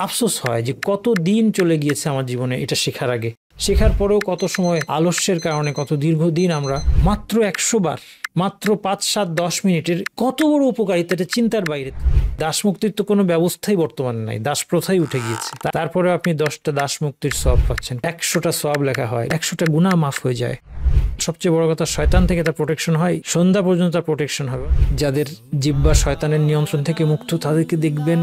আফসোস হয় যে কত দিন চলে গিয়েছে আমার জীবনে এটা শেখার আগে, শেখার পরেও কত সময় আলস্যের কারণে কত দীর্ঘদিন আমরা মাত্র 100 বার, মাত্র 5-7-10 মিনিটের কত বড় উপকারিতা, এটা চিন্তার বাইরে। দাস মুক্তির তো কোনো ব্যবস্থাই বর্তমানে নাই, দাস প্রথাই উঠে গিয়েছে। তারপরে আপনি 10টা দাস মুক্তির সওয়াব পাচ্ছেন, 100টা সওয়াব লেখা হয়, 100টা গুনাহ মাফ হয়ে যায়। সবচেয়ে বড় কথা, শয়তান থেকে তার প্রোটেকশন হয়, সন্ধ্যা পর্যন্ত তার প্রোটেকশন হবে। যাদের জিহ্বা শয়তানের নিয়ন্ত্রণ থেকে মুক্ত, তাদেরকে দেখবেন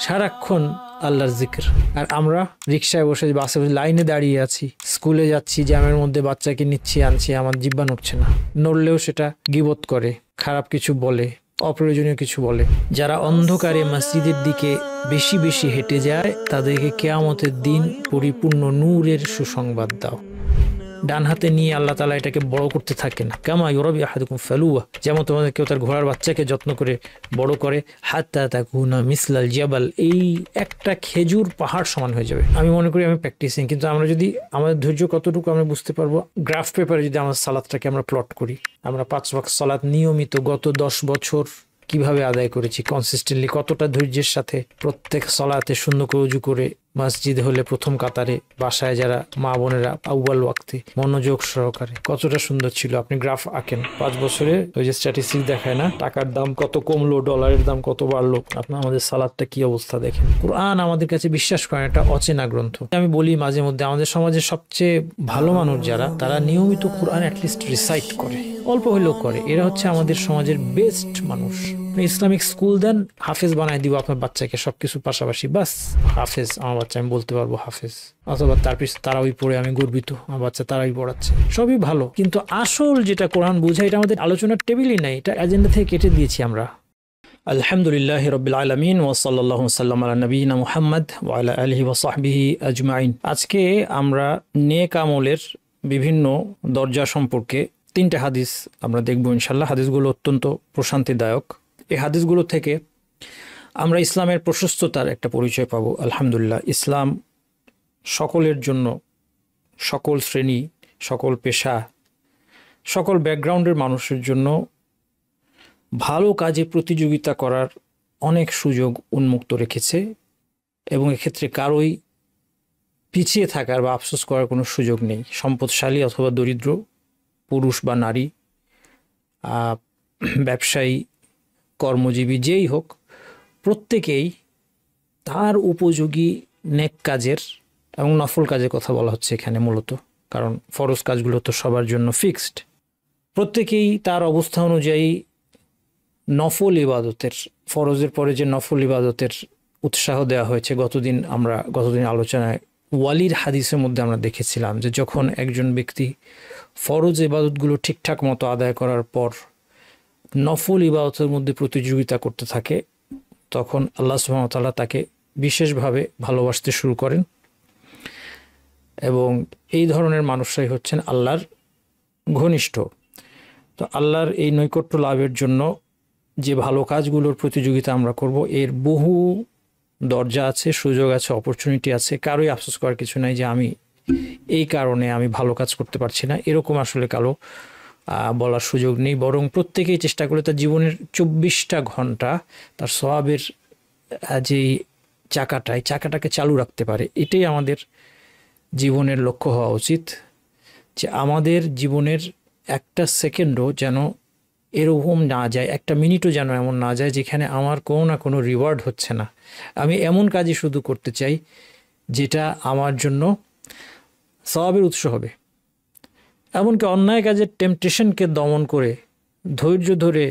সারাক্ষণ আল্লাহর জিকির। আর আমরা রিক্সায় বসে, বাসে বসে, লাইনে দাঁড়িয়ে আছি, স্কুলে যাচ্ছি, জ্যামের মধ্যে বাচ্চাকে নিচ্ছি আনছি, আমার জিহ্বা নড়ছে না, নড়লেও সেটা গীবত করে, খারাপ কিছু বলে, অপ্রয়োজনীয় কিছু বলে। যারা অন্ধকারে মসজিদের দিকে বেশি বেশি হেঁটে যায়, তাদেরকে কিয়ামতের দিন পরিপূর্ণ নূরের সুসংবাদ দাও। ডান হাতে নিয়ে আল্লাহ তাআলা এটাকে বড় করতে থাকেন, কামা ইউরাবি আহাদুকুম ফালুয়া, যেমন তোমাদের কেউ তার ঘোড়ার বাচ্চাকে যত্ন করে বড় করে, হাত্তা তাকুনা মিসলাল জাবাল, এই একটা খেজুর পাহাড় সমান হয়ে যাবে। আমি মনে করি আমি প্র্যাকটিসিং, কিন্তু আমরা যদি আমাদের ধৈর্য কতটুকু আমরা বুঝতে পারবো, গ্রাফ পেপারে যদি আমার সালাতটাকে আমরা প্লট করি, আমরা 5 ওয়াক্ত সালাত নিয়মিত গত 10 বছর কিভাবে আদায় করেছি, কনসিস্টেন্টলি কতটা ধৈর্যের সাথে প্রত্যেক সালাতে সুন্দর করে উজু করে, মসজিদ হলে প্রথম কাতারে, বাসায় যারা মা বোনেরা আউয়াল ওয়াক্তে মনোযোগ সহকারে, কতটা সুন্দর ছিল। আপনি গ্রাফ আঁকেন 5 বছরে, ওই যে স্ট্যাটিস্টিক্স দেখায় না, টাকার দাম কত কমলো, ডলারের দাম কত বাড়লো, আপনার আমাদের সালাদটা কি অবস্থা দেখেন। কুরআন আমাদের কাছে বিশ্বাস করেন একটা অচেনা গ্রন্থ। আমি বলি মাঝে মধ্যে, আমাদের সমাজের সবচেয়ে ভালো মানুষ যারা, তারা নিয়মিত কুরআন অ্যাটলিস্ট রিসাইট করে, অল্প হলেও করে, এরা হচ্ছে আমাদের সমাজের বেস্ট মানুষ। ইসলামিক স্কুল দেন, হাফেজ বানায় দিব আপনার বাচ্চাকে, সবকিছু পাশাপাশি, বাস হাফেজ আমার বাচ্চা, আমি বলতে পারবো হাফেজ, অথবা তার পিছনে তারাই পড়ে আমি গর্বিত আমার বাচ্চা তারাই পড়াচ্ছে, সবই ভালো। কিন্তু আসল যেটা কোরআন বোঝায়, এটা আমাদের আলোচনার টেবিলই নাই, এটা এজেন্ডা থেকে কেটে দিয়েছি আমরা। আলহামদুলিল্লাহি রাব্বিল আলামিন ওয়া সাল্লাল্লাহু সাল্লাম আলা নবিয়িনা মুহাম্মদ ওয়া আলা আলিহি ওয়া সাহবিহি আজমাইন। আজকে আমরা নেক আমলের বিভিন্ন দরজা সম্পর্কে 3টে হাদিস আমরা দেখব ইনশাআল্লাহ। হাদিসগুলো অত্যন্ত প্রশান্তিদায়ক। এই হাদিসগুলো থেকে আমরা ইসলামের প্রশস্ততার একটা পরিচয় পাবো। আলহামদুলিল্লাহ, ইসলাম সকলের জন্য, সকল শ্রেণী, সকল পেশা, সকল ব্যাকগ্রাউন্ডের মানুষের জন্য ভালো কাজে প্রতিযোগিতা করার অনেক সুযোগ উন্মুক্ত রেখেছে, এবং এক্ষেত্রে কারোই পিছিয়ে থাকার বা আফসোস করার কোনো সুযোগ নেই। সম্পদশালী অথবা দরিদ্র, পুরুষ বা নারী, ব্যবসায়ী, কর্মজীবী, যেই হোক, প্রত্যেকেই তার উপযোগী নেক কাজের এবং নফল কাজের কথা বলা হচ্ছে এখানে মূলত, কারণ ফরজ কাজগুলো তো সবার জন্য ফিক্সড। প্রত্যেকেই তার অবস্থা অনুযায়ী নফল ইবাদতের, ফরজের পরে যে নফল ইবাদতের উৎসাহ দেওয়া হয়েছে। গতদিন আলোচনায় ওয়ালির হাদিসের মধ্যে আমরা দেখেছিলাম যে যখন একজন ব্যক্তি ফরজ ইবাদতগুলো ঠিকঠাক মতো আদায় করার পর নফল ইবাদতের মধ্যে প্রতিযোগিতা করতে থাকে, তখন আল্লাহ সুবহানাহু ওয়া তাআলা তাকে বিশেষভাবে ভালোবাসতে শুরু করেন, এবং এই ধরনের মানুষরাই হচ্ছেন আল্লাহর ঘনিষ্ঠ। তো আল্লাহর এই নৈকট্য লাভের জন্য যে ভালো কাজগুলোর প্রতিযোগিতা আমরা করব, এর বহু দরজা আছে, সুযোগ আছে, অপরচুনিটি আছে। কারোই আফসোস করার কিছু নাই যে আমি এই কারণে আমি ভালো কাজ করতে পারছি না, এরকম আসলে কারো বলার সুযোগ নেই। বরং প্রত্যেকেই চেষ্টা করে তার জীবনের 24টা ঘন্টা তার সওয়াবের যেই চাকাটাকে চালু রাখতে পারে। এটাই আমাদের জীবনের লক্ষ্য হওয়া উচিত, যে আমাদের জীবনের একটা সেকেন্ডও যেন এরকম না যায়, একটা মিনিটও যেন এমন না যায় যেখানে আমার কোনো না কোনো রিওয়ার্ড হচ্ছে না। আমি এমন কাজই শুধু করতে চাই যেটা আমার জন্য সওয়াবের উৎস হবে। এমনকি অন্যায় কাজের টেম্পটেশনকে দমন করে ধৈর্য ধরে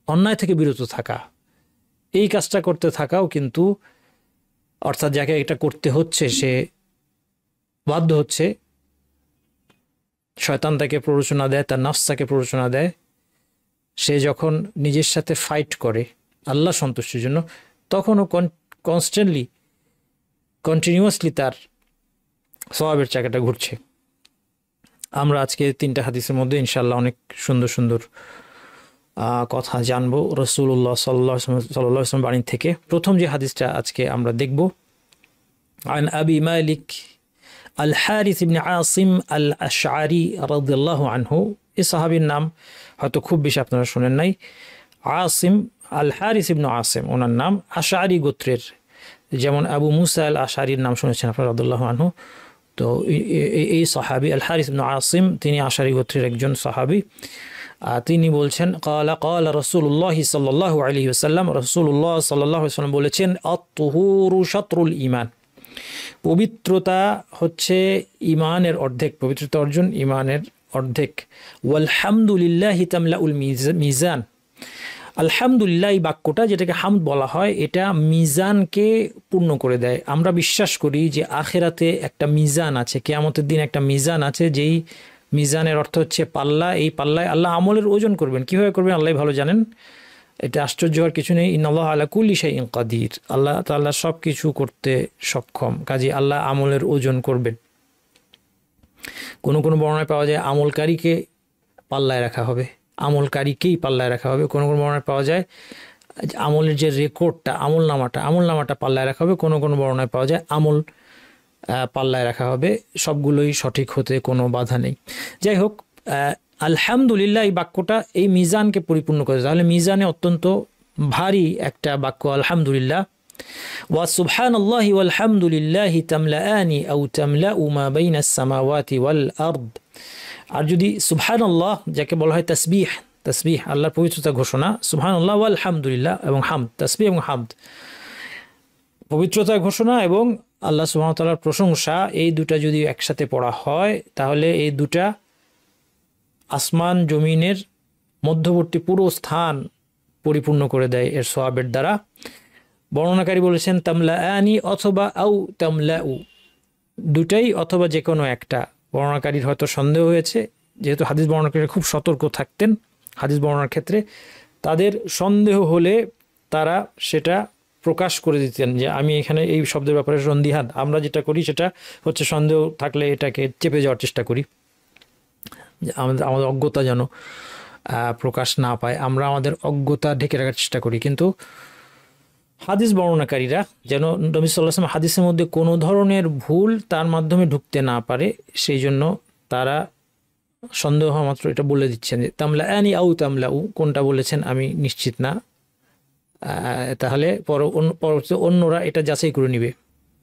অন্যায় থেকে বিরত থাকা, এই কাজটা করতে থাকাও কিন্তু, অর্থাৎ যাকে এটা করতে হচ্ছে সে বাধ্য হচ্ছে, শয়তান তাকে প্ররোচনা দেয়, তার নফস তাকে প্ররোচনা দেয়। সে যখন নিজের সাথে ফাইট করে আল্লাহ সন্তুষ্টির জন্য, তখনও কন্টিনিউয়াসলি তার সওয়াবের চাকাটা ঘুরছে। আমরা আজকে 3টা হাদিসের মধ্যে ইনশাআল্লাহ অনেক সুন্দর সুন্দর কথা জানবো রাসূলুল্লাহ সাল্লাল্লাহু আলাইহি ওয়াসাল্লাম বাণী থেকে। প্রথম যে হাদিসটা আজকে আমরা দেখব, আন আবি মালিক আল হারিস ইবনে আসিম আল আশআরি রাদিয়াল্লাহু আনহু। এই সাহাবীর নাম হয়তো খুব বেশি আপনারা শুনেন নাই। আসিম, আল হারিস ইবনে আসিম ওনার নাম, আশআরি গোত্রের যেমন আবু মুসা আল আশারির নাম শুনেছেন আপনারা রাদিয়াল্লাহু আনহু। তো এই সাহাবী আল হারিস ইবনে আসিম, তিনি আশারি গোত্রের একজন সাহাবী। তিনি বলছেন ক্বালা ক্বালা রাসূলুল্লাহ সাল্লাল্লাহু আলাইহি ওয়াসাল্লাম, রাসূলুল্লাহ সাল্লাল্লাহু আলাইহি ওয়াসাল্লাম বলেছেন আত-তুহুরু শাতরুল ঈমান, পবিত্রতা হচ্ছে ঈমানের অর্ধেক, পবিত্রতা অর্জন ঈমানের অর্ধেক। ওয়াল হামদুলিল্লাহি তামলাউল মিজান, আলহামদুলিল্লাহ এই বাক্যটা যেটাকে হামদ বলা হয়, এটা মিজানকে পূর্ণ করে দেয়। আমরা বিশ্বাস করি যে আখিরাতে একটা মিজান আছে, কিয়ামতের দিন একটা মিজান আছে, যেই মিজানের অর্থ হচ্ছে পাল্লা। এই পাল্লায় আল্লাহ আমলের ওজন করবেন। কিভাবে করবেন আল্লাহ ভালো জানেন, এটা আশ্চর্য হওয়ার কিছু নেই। ইন্নাল্লাহা আলা কুল্লি শাইইন কাদির, আল্লাহ তাআলা সব কিছু করতে সক্ষম, কাজে আল্লাহ আমলের ওজন করবেন। কোনো কোনো বর্ণনায় পাওয়া যায় আমলকারীকে পাল্লায় রাখা হবে, আমলকারীকেই পাল্লায় রাখা হবে। কোনো কোনো বর্ণনায় পাওয়া যায় আমলের যে রেকর্ডটা, আমলনামাটা পাল্লায় রাখা হবে। কোনো কোনো বর্ণনায় পাওয়া যায় আমল পাল্লায় রাখা হবে। সবগুলোই সঠিক হতে কোনো বাধা নেই। যাই হোক, আলহামদুলিল্লাহ এই বাক্যটা এই মিজানকে পরিপূর্ণ করে, তাহলে মিজানে অত্যন্ত ভারী একটা বাক্য আলহামদুলিল্লাহ। ওয়া সুবহানাল্লাহি ওয়াল হামদুলিল্লাহি তামলাআনি আও তামলাউ মা বাইনাস সামাওয়াতি ওয়াল আরদ। আর যদি সুবহানাল্লাহ, যাকে বলা হয় তাসবিহ, তাসবিহ আল্লাহর পবিত্রতা ঘোষণা, সুবহানাল্লাহ ওয়াল হামদুলিল্লাহ এবং হামদ, তাসবিহ এবং হামদ পবিত্রতার ঘোষণা এবং আল্লাহ সুবহানাহু ওয়া তাআলার প্রশংসা, এই দুটা যদি একসাথে পড়া হয় তাহলে এই দুটা আসমান জমিনের মধ্যবর্তী পুরো স্থান পরিপূর্ণ করে দেয় এর সওয়াবের দ্বারা। বর্ণনাকারী বলেছেন তামলাআনি অথবা আউ তামলাউ, দুটাই অথবা যে কোনো একটা। বর্ণনাকারীর হয়তো সন্দেহ হয়েছে, যেহেতু হাদিস বর্ণনাকারী খুব সতর্ক থাকতেন হাদিস বর্ণনার ক্ষেত্রে, তাদের সন্দেহ হলে তারা সেটা প্রকাশ করে দিতেন যে আমি এখানে এই শব্দের ব্যাপারে সন্দিহান। আমরা যেটা করি সেটা হচ্ছে সন্দেহ থাকলে এটাকে চেপে যাওয়ার চেষ্টা করি, আমাদের অজ্ঞতা যেন প্রকাশ না পায়, আমরা আমাদের অজ্ঞতা ঢেকে রাখার চেষ্টা করি। কিন্তু হাদিস বর্ণনাকারীরা যেন নবী সাল্লাল্লাহু আলাইহি ওয়াসাল্লাম হাদিসের মধ্যে কোনো ধরনের ভুল তার মাধ্যমে ঢুকতে না পারে, সেই জন্য তারা সন্দেহ হওয়া মাত্র এটা বলে দিচ্ছেন যে তামলাআনি আউ তামলাউ, কোনটা বলেছেন আমি নিশ্চিত না, তাহলে পরবর্তী অন্যরা এটা যাচাই করে নিবে।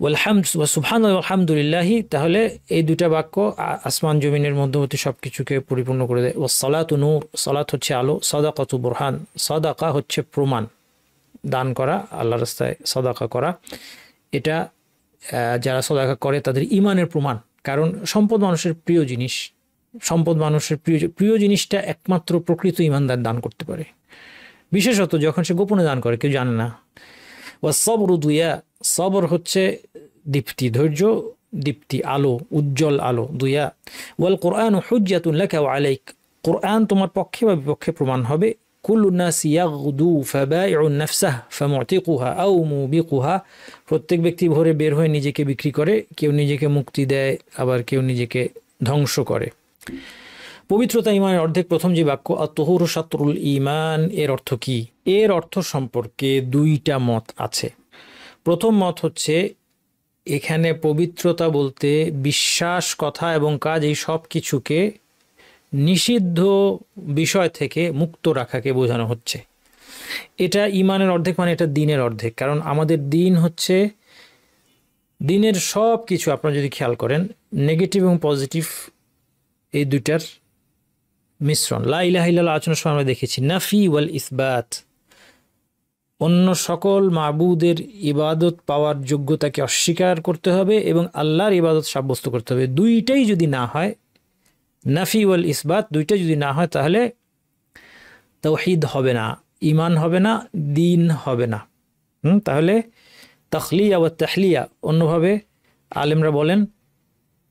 ওয়াল হামদ ওয়া সুবহানাল্লাহি ওয়া আলহামদুলিল্লাহি, তাহলে এই দুটা বাক্য আসমান জমিনের মধ্যবর্তী সব কিছুকে পরিপূর্ণ করে দেয়। ওয়াস সালাতু নূর, সালাত হচ্ছে আলো, সাদাকাতু বুরহান, সাদাকা হচ্ছে প্রমাণ, দান করা, আল্লাহর রাস্তায় সাদাকা করা, এটা যারা সাদাকা করে তাদের ঈমানের প্রমাণ। কারণ সম্পদ মানুষের প্রিয় জিনিস, সম্পদ মানুষের প্রিয় জিনিসটা একমাত্র প্রকৃত ঈমানদার দান করতে পারে, বিশেষত যখন সে গোপনে দান করে, কেউ জানে না। ওয়া সবরু দুয়া, সবর হচ্ছে দীপ্তি, ধৈর্য দীপ্তি, আলো, উজ্জ্বল আলো, দুয়া। ওয়াল কোরআন হুজ্জাতুন লাকা ওয়া আলাইক, কোরআন তোমার পক্ষে বা বিপক্ষে প্রমাণ হবে। কুল্লু নাস ইয়াগদু ফাবাইউন নাফসাহ ফামুতিকুহা আও মুবিকুহা, প্রত্যেক ব্যক্তি ভোরে বের হয়ে নিজেকে বিক্রি করে, কেউ নিজেকে মুক্তি দেয়, আবার কেউ নিজেকে ধ্বংস করে। পবিত্রতা ঈমানের অর্ধেক, প্রথম যে বাক্য আত-তুহুরু শাতরুল ঈমান, এর অর্থ কি? এর অর্থ সম্পর্কে দুইটা মত আছে। প্রথম মত হচ্ছে এখানে পবিত্রতা বলতে বিশ্বাস, কথা এবং কাজ এই সব কিছুকে নিষিদ্ধ বিষয় থেকে মুক্ত রাখাকে বোঝানো হচ্ছে। এটা ঈমানের অর্ধেক, মানে এটা দ্বীনের অর্ধেক। কারণ আমাদের দ্বীন হচ্ছে, দ্বীনের সব কিছু আপনারা যদি খেয়াল করেন, নেগেটিভ এবং পজিটিভ এই দুইটার মিশ্রণ। লা ইলাহা ইল্লাল্লাহ আলোচনার সময় আমরা দেখেছি নাফি ওয়াল ইসবাত, অন্য সকল মাবুদের ইবাদত পাওয়ার যোগ্যতাকে অস্বীকার করতে হবে এবং আল্লাহর ইবাদত সাব্যস্ত করতে হবে। দুইটাই যদি না হয়, নাফি ওয়াল ইসবাত দুইটা যদি না হয়, তাহলে তাওহীদ হবে না, ঈমান হবে না, দ্বীন হবে না। তাহলে তাখলিয়া ওয়া তাহলিয়া, অন্যভাবে আলেমরা বলেন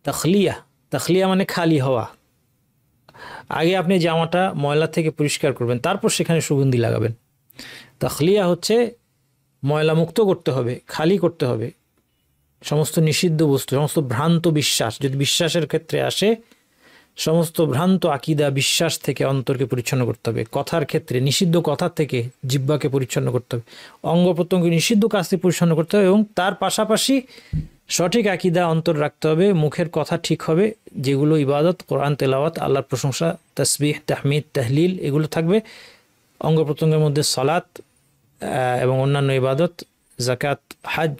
তাখলিয়া, তাখলিয়া মানে খালি হওয়া। আগে আপনি জামাটা ময়লা থেকে পরিষ্কার করবেন, তারপর সেখানে সুগন্ধি লাগাবেন। তাখলিয়া হচ্ছে ময়লা মুক্ত করতে হবে, খালি করতে হবে সমস্ত নিষিদ্ধ বস্তু, সমস্ত ভ্রান্ত বিশ্বাস, যদি বিশ্বাসের ক্ষেত্রে আসে সমস্ত ভ্রান্ত আকীদা, বিশ্বাস থেকে অন্তরকে পরিচ্ছন্ন করতে হবে। কথার ক্ষেত্রে নিষিদ্ধ কথা থেকে জিহ্বাকে পরিচ্ছন্ন করতে হবে, অঙ্গ প্রত্যঙ্গ নিষিদ্ধ কাজ থেকে পরিচ্ছন্ন করতে হবে এবং তার পাশাপাশি সঠিক আকীদা অন্তর রাখতে হবে। মুখের কথা ঠিক হবে, যেগুলো ইবাদত, কোরআন তেলাওয়াত, আল্লাহর প্রশংসা, তাসবিহ, তাহমিদ, তাহলিল, এগুলো থাকবে। অঙ্গ প্রত্যঙ্গের মধ্যে সালাত এবং অন্যান্য ইবাদত, যাকাত, হজ,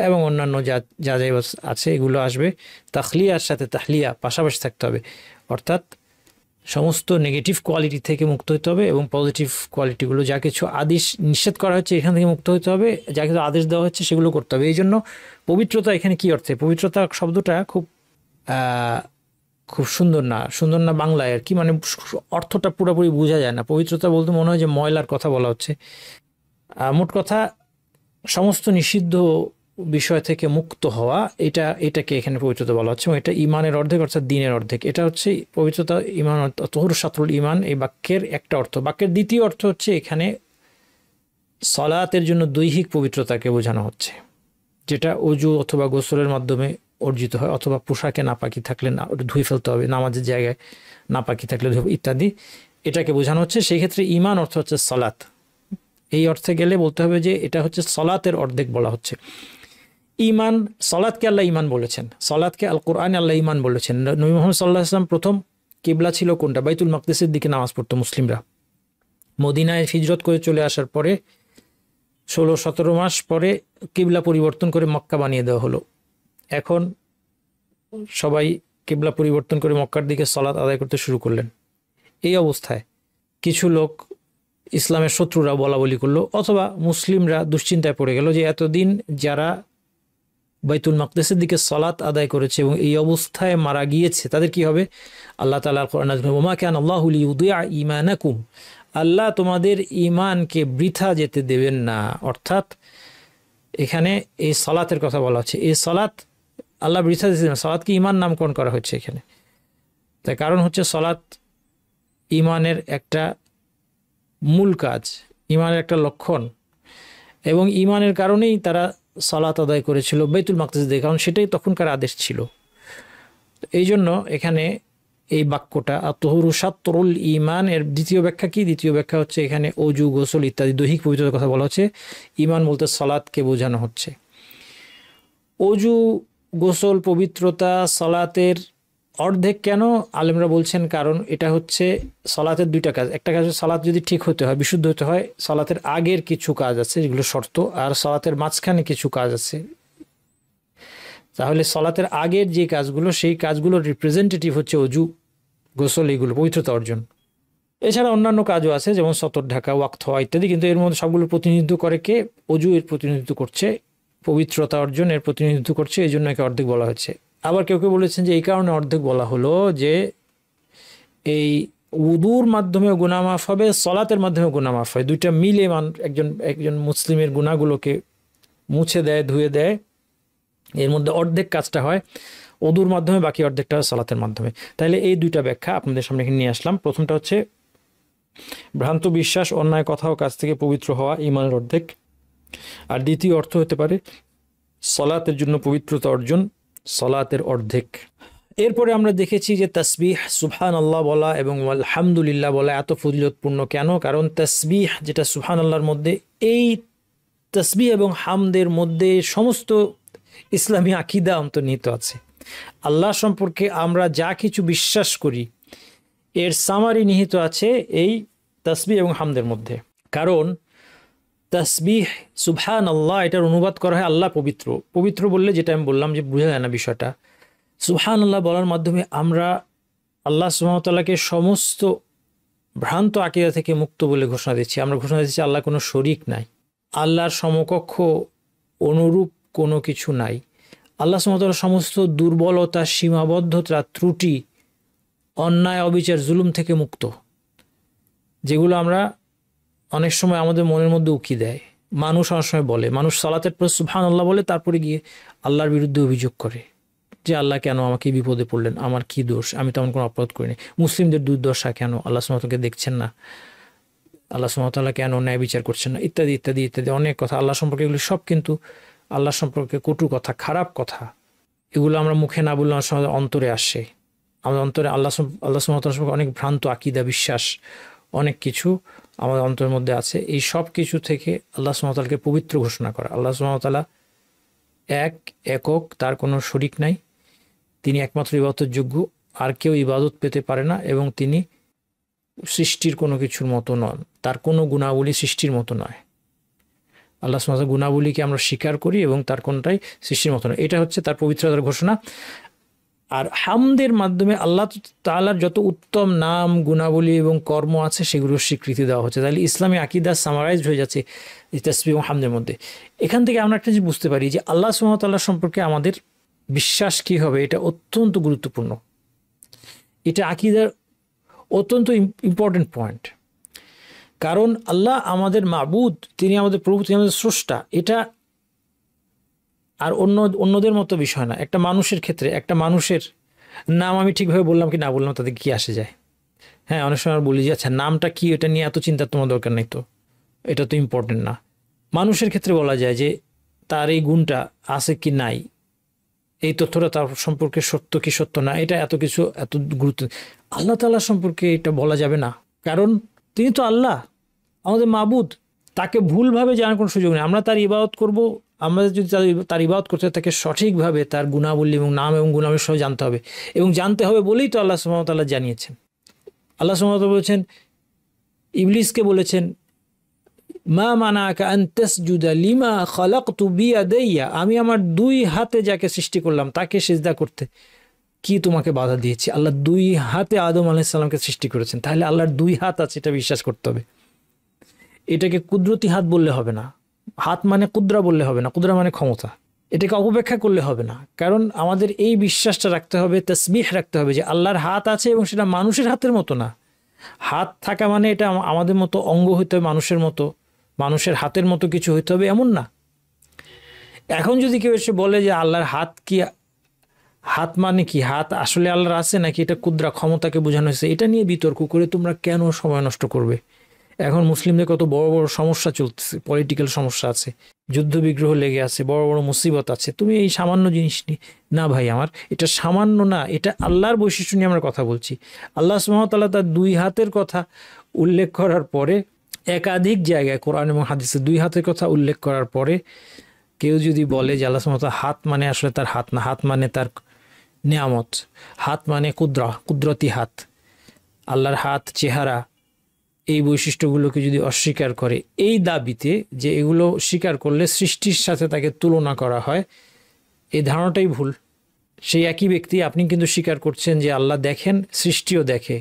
এবং অন্যান্য যা যা যা আছে এগুলো আসবে। তাখলিয়ার সাথে তাহলিয়া পাশাপাশি থাকতে হবে, অর্থাৎ সমস্ত নেগেটিভ কোয়ালিটি থেকে মুক্ত হতে হবে এবং পজিটিভ কোয়ালিটিগুলো, যা কিছু আদেশ নিষেধ করা হচ্ছে এখান থেকে মুক্ত হতে হবে, যা কিছু আদেশ দেওয়া হচ্ছে সেগুলো করতে হবে। এই জন্য পবিত্রতা এখানে কি অর্থে, পবিত্রতা শব্দটা খুব খুব সুন্দর না বাংলায় আর কি, মানে অর্থটা পুরোপুরি বোঝা যায় না। পবিত্রতা বলতে মনে হয় যে ময়লার কথা বলা হচ্ছে। মোট কথা সমস্ত নিষিদ্ধ বিষয় থেকে মুক্ত হওয়া, এটাকে এখানে পবিত্রতা বলা হচ্ছে, এবং এটা ইমানের অর্ধেক অর্থাৎ দিনের অর্ধেক। এটা হচ্ছে পবিত্রতা, ইমান তহুর সাতরুল ইমান, এই বাক্যের একটা অর্থ। বাক্যের দ্বিতীয় অর্থ হচ্ছে এখানে সলাতের জন্য দৈহিক পবিত্রতাকে বোঝানো হচ্ছে, যেটা অজু অথবা গোসলের মাধ্যমে অর্জিত হয়, অথবা পোশাকে নাপাকি থাকলে না ধুয়ে ফেলতে হবে, নামাজের জায়গায় নাপাকি থাকলে ইত্যাদি, এটাকে বোঝানো হচ্ছে। সেই ক্ষেত্রে ইমান অর্থ হচ্ছে সলাত। এই অর্থে গেলে বলতে হবে যে এটা হচ্ছে সলাতের অর্ধেক বলা হচ্ছে। ইমান, সলাতকে আল্লাহ ইমান বলেছেন, সলাতকে আল কোরআনে আল্লাহ ইমান বলেছেন। নবী মুহাম্মদ সাল্লাল্লাহু আলাইহি ওয়াসাল্লাম প্রথম কিবলা ছিল কোনটা? বাইতুল মাকদিসের দিকে নামাজ পড়তো মুসলিমরা। মদিনায় হিজরত করে চলে আসার পরে 16-17 মাস পরে কিবলা পরিবর্তন করে মক্কা বানিয়ে দেওয়া হলো। এখন সবাই কিবলা পরিবর্তন করে মক্কার দিকে সালাত আদায় করতে শুরু করলেন। এই অবস্থায় কিছু লোক, ইসলামের শত্রুরা বলা বলি করলো, অথবা মুসলিমরা দুশ্চিন্তায় পড়ে গেল যে এতদিন যারা বাইতুল মাকদিসের দিকে সালাত আদায় করেছে এবং এই অবস্থায় মারা গিয়েছে তাদের কি হবে? আল্লাহ তাআলা কোরআনে ওমা কানা আল্লাহু লিইউদিআ ঈমানাকুম, আল্লাহ তোমাদের ঈমানকে বৃথা যেতে দেবেন না। অর্থাৎ এখানে এই সালাতের কথা বলা হচ্ছে। এই সালাত আল্লাহ বৃথা যেতে দেবেন না, সালাতকে ঈমান নামকরণ করা হচ্ছে এখানে। তার কারণ হচ্ছে সালাত ঈমানের একটা মূল কাজ, ঈমানের একটা লক্ষণ, এবং ঈমানের কারণেই তারা সালাত আদায় করেছিল বাইতুল মাকদিস দিয়ে, কারণ সেটাই তখনকার আদেশ ছিল। এই জন্য এখানে এই বাক্যটা আত-তুহুরু শাতরুল ঈমান এর দ্বিতীয় ব্যাখ্যা কি? দ্বিতীয় ব্যাখ্যা হচ্ছে এখানে অজু, গোসল ইত্যাদি দৈহিক পবিত্রতার কথা বলা হচ্ছে। ঈমান বলতে সালাতকে বোঝানো হচ্ছে। অজু, গোসল, পবিত্রতা সালাতের অর্ধেক কেন? আলেমরা বলছেন কারণ এটা হচ্ছে সালাতের দুইটা কাজ। একটা কাজ সালাত যদি ঠিক হতে হয়, বিশুদ্ধ হতে হয়, সালাতের আগের কিছু কাজ আছে যেগুলো শর্ত, আর সালাতের মাঝখানে কিছু কাজ আছে। তাহলে সালাতের আগের যে কাজগুলো, সেই কাজগুলোর রিপ্রেজেন্টেটিভ হচ্ছে অজু, গোসল, এইগুলো পবিত্রতা অর্জন। এছাড়া অন্যান্য কাজও আছে যেমন সতর ঢাকা, ওয়াক্ত হওয়া ইত্যাদি, কিন্তু এর মধ্যে সবগুলোর প্রতিনিধিত্ব করে কে? অজু এর প্রতিনিধিত্ব করছে, পবিত্রতা অর্জন এর প্রতিনিধিত্ব করছে, এই জন্য একে অর্ধেক বলা হচ্ছে। আবার কেউ কেউ বলেছেন যে এই কারণে অর্ধেক বলা হলো যে এই উদুর মাধ্যমেও গুনাহ মাফ হবে, সলাতের মাধ্যমেও গুনাহ মাফ হয়, দুইটা মিলে একজন মুসলিমের গুনাহগুলোকে মুছে দেয়, ধুয়ে দেয়। এর মধ্যে অর্ধেক কাজটা হয় উদুর মাধ্যমে, বাকি অর্ধেকটা হয় সালাতের মাধ্যমে। তাহলে এই দুইটা ব্যাখ্যা আপনাদের সামনে নিয়ে আসলাম। প্রথমটা হচ্ছে ভ্রান্ত বিশ্বাস, অন্যায় কথা ও কাজ থেকে পবিত্র হওয়া ঈমানের অর্ধেক, আর দ্বিতীয় অর্থ হতে পারে সলাতের জন্য পবিত্রতা অর্জন, সলাতের অর্ধেক। এরপরে আমরা দেখেছি যে তাসবিহ, সুবহানাল্লাহ বলা এবং আলহামদুলিল্লাহ বলা এত ফজিলতপূর্ণ কেন? কারণ তাসবিহ যেটা সুবহানাল্লাহর মধ্যে, এই তাসবিহ এবং হামদের মধ্যে সমস্ত ইসলামী আকীদা অন্তর্নিহিত আছে। আল্লাহ সম্পর্কে আমরা যা কিছু বিশ্বাস করি এর সামারি নিহিত আছে এই তাসবিহ এবং হামদের মধ্যে। কারণ তাসবিহ, সুবহানাল্লাহ, এটার অনুবাদ করা হয় আল্লাহ পবিত্র। পবিত্র বললে যেটা আমি বললাম যে বোঝা যায় না বিষয়টা। সুবহানাল্লাহ বলার মাধ্যমে আমরা আল্লাহ সুবহানাহু ওয়া তাআলাকে সমস্ত ভ্রান্ত আকীদা থেকে মুক্ত বলে ঘোষণা দিচ্ছি। আমরা ঘোষণা দিচ্ছি আল্লাহ কোনো শরীক নাই, আল্লাহর সমকক্ষ অনুরূপ কোনো কিছু নাই। আল্লাহ সুবহানাহু ওয়া তাআলা সমস্ত দুর্বলতা, সীমাবদ্ধতা, ত্রুটি, অন্যায়, অবিচার, জুলুম থেকে মুক্ত, যেগুলো আমরা অনেক সময় আমাদের মনের মধ্যে উকি দেয়। মানুষ অনেক সময় বলে, মানুষ সালাতের পর সুবহানাল্লাহ বলে তারপরে গিয়ে আল্লাহর বিরুদ্ধে অভিযোগ করে যে আল্লাহ কেন আমাকে বিপদে পড়লেন, আমার কি দোষ, আমি তেমন কোনো অপরাধ করিনি। মুসলিমদের দুর্দশা কেন, আল্লাহ সুবহানাহু ওয়া তাআলা দেখছেন না, আল্লাহ সুবহানাহু ওয়া তাআলা কেন ন্যায় বিচার করছেন না, ইত্যাদি ইত্যাদি ইত্যাদি অনেক কথা আল্লাহ সম্পর্কে। এগুলো সব কিন্তু আল্লাহ সম্পর্কে কটু কথা, খারাপ কথা। এগুলো আমরা মুখে না বললে অনেক সময় অন্তরে আসে। আমাদের অন্তরে আল্লাহ সুবহানাহু ওয়া তাআলা সম্পর্কে অনেক ভ্রান্ত আকীদা, বিশ্বাস, অনেক কিছু আমাদের অন্তরের মধ্যে আছে। এই সব কিছু থেকে আল্লাহ সুবহানাহু ওয়া তাআলাকে পবিত্র ঘোষণা করা। আল্লাহ সুবহানাহু ওয়া তাআলা একক, তার কোনো শরীক নাই, তিনি একমাত্র ইবাদতের যোগ্য, আর কেউ ইবাদত পেতে পারে না, এবং তিনি সৃষ্টির কোনো কিছুর মতো নন, তার কোনো গুণাবলী সৃষ্টির মতো নয়। আল্লাহ সুবহানাহু ওয়া তাআলার গুণাবলীকে আমরা স্বীকার করি এবং তার কোনটাই সৃষ্টির মতো না, এটা হচ্ছে তার পবিত্রতার ঘোষণা। আর হামদের মাধ্যমে আল্লাহ তাআলার যত উত্তম নাম, গুণাবলী এবং কর্ম আছে সেগুলোর স্বীকৃতি দেওয়া হচ্ছে। তাহলে ইসলামী আকীদা সামারাইজড হয়ে যাচ্ছে এই তাসবিহ এবং হামদের মধ্যে। এখান থেকে আমরা একটা জিনিস বুঝতে পারি যে আল্লাহ সুবহানাহু ওয়া তাআলা সম্পর্কে আমাদের বিশ্বাস কী হবে, এটা অত্যন্ত গুরুত্বপূর্ণ। এটা আকীদার অত্যন্ত ইম্পর্টেন্ট পয়েন্ট। কারণ আল্লাহ আমাদের মাবুদ, তিনি আমাদের প্রভু, তিনি আমাদের স্রষ্টা। এটা আর অন্যদের মতো বিষয় না। একটা মানুষের ক্ষেত্রে একটা মানুষের নাম আমি ঠিকভাবে বললাম কি না বললাম তাতে কি আসে যায়? হ্যাঁ, অনেক সময় বলি যে আচ্ছা নামটা কি, এটা নিয়ে এত চিন্তার তোমার দরকার নেই, তো এটা তো ইম্পর্টেন্ট না। মানুষের ক্ষেত্রে বলা যায় যে তার এই গুণটা আছে কি নাই, এই তথ্যটা তার সম্পর্কে সত্য কি সত্য না, এটা এত কিছু এত গুরুত্ব। আল্লাহ তাআলা সম্পর্কে এটা বলা যাবে না, কারণ তিনি তো আল্লাহ, আমাদের মাবুদ। তাকে ভুলভাবে জানার কোনো সুযোগ নেই। আমরা তার ইবাদত করব, আমরা যদি তার ইবাদত করতে তাকে সঠিকভাবে তার গুণাবলী এবং নাম এবং গুণাবলী সহ জানতে হবে, এবং জানতে হবে বলেই তো আল্লাহ সুবহানাহু ওয়া তাআলা জানিয়েছেন। আল্লাহ সুবহানাহু ওয়া তাআলা বলেছেন, ইবলিসকে বলেছেন, মা মানাকা আন তাসজুদা লিমা খালাকতু বিয়াদাইয়া, আমি আমার দুই হাতে যাকে সৃষ্টি করলাম তাকে সিজদা করতে কি তোমাকে বাধা দিয়েছি? আল্লাহ দুই হাতে আদম আলাইহিস সালামকে সৃষ্টি করেছেন, তাহলে আল্লাহর দুই হাত আছে এটা বিশ্বাস করতে হবে। এটাকে কুদরতি হাত বললে হবে না, হাত মানে কুদরা বললে হবে না, কুদরা মানে ক্ষমতা। এটাকে অপব্যাখ্যা করলে হবে না, কারণ আমাদের এই বিশ্বাসটা রাখতে হবে, তাসবিহ রাখতে হবে যে আল্লাহর হাত আছে এবং সেটা মানুষের হাতের মতো না। হাত থাকা মানে এটা আমাদের মতো অঙ্গ হইতে হবে, মানুষের মতো, মানুষের হাতের মতো কিছু হইতে হবে এমন না। এখন যদি কেউ এসে বলে যে আল্লাহর হাত কি, হাত মানে কি, হাত আসলে আল্লাহর আছে নাকি এটা কুদরা ক্ষমতাকে বোঝানো হয়েছে, এটা নিয়ে বিতর্ক করে তোমরা কেন সময় নষ্ট করবে? এখন মুসলিমদের কত বড় বড় সমস্যা চলতেছে, পলিটিক্যাল সমস্যা আছে, যুদ্ধ বিগ্রহ লেগে আছে, বড় বড় মুসিবত আছে, তুমি এই সামান্য জিনিস নিয়ে না ভাই, আমার এটা সামান্য না, এটা আল্লাহর বৈশিষ্ট্য নিয়ে আমরা কথা বলছি। আল্লাহ সুবহানাহু ওয়া তাআলা তার দুই হাতের কথা উল্লেখ করার পরে একাধিক জায়গায় কোরআন এবং হাদিসে দুই হাতের কথা উল্লেখ করার পরে কেউ যদি বলে যে আল্লাহ সুবহানাহু ওয়া তাআলা হাত মানে আসলে তার হাত না, হাত মানে তার নিয়ামত, হাত মানে কুদরতি হাত, আল্লাহর হাত, চেহারা, এই বৈশিষ্ট্যগুলোকে যদি অস্বীকার করে এই দাবিতে যে এগুলো স্বীকার করলে সৃষ্টির সাথে তাকে তুলনা করা হয়, এই ধারণাটাই ভুল। সেই একই ব্যক্তি, আপনি কিন্তু স্বীকার করছেন যে আল্লাহ দেখেন, সৃষ্টিও দেখে,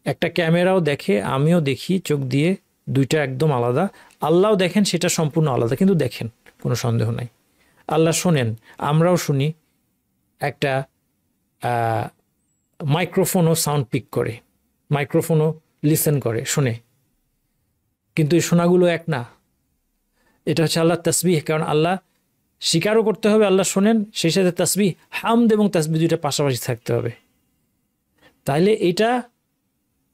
একটা ক্যামেরাও দেখে, আমিও দেখি চোখ দিয়ে, দুইটা একদম আলাদা। আল্লাহও দেখেন, সেটা সম্পূর্ণ আলাদা, কিন্তু দেখেন, কোনো সন্দেহ নাই। আল্লাহ শোনেন, আমরাও শুনি। একটা মাইক্রোফোনও সাউন্ড পিক করে, মাইক্রোফোনও লিসেন করে, শোনে, কিন্তু এই শোনাগুলো এক না। এটা হচ্ছে আল্লাহ তাসবিহ, কারণ আল্লাহ স্বীকারও করতে হবে আল্লাহ শোনেন, সেই সাথে তাসবিহ, হামদ এবং তাসবিহ দুইটা পাশাপাশি থাকতে হবে। তাইলে এটা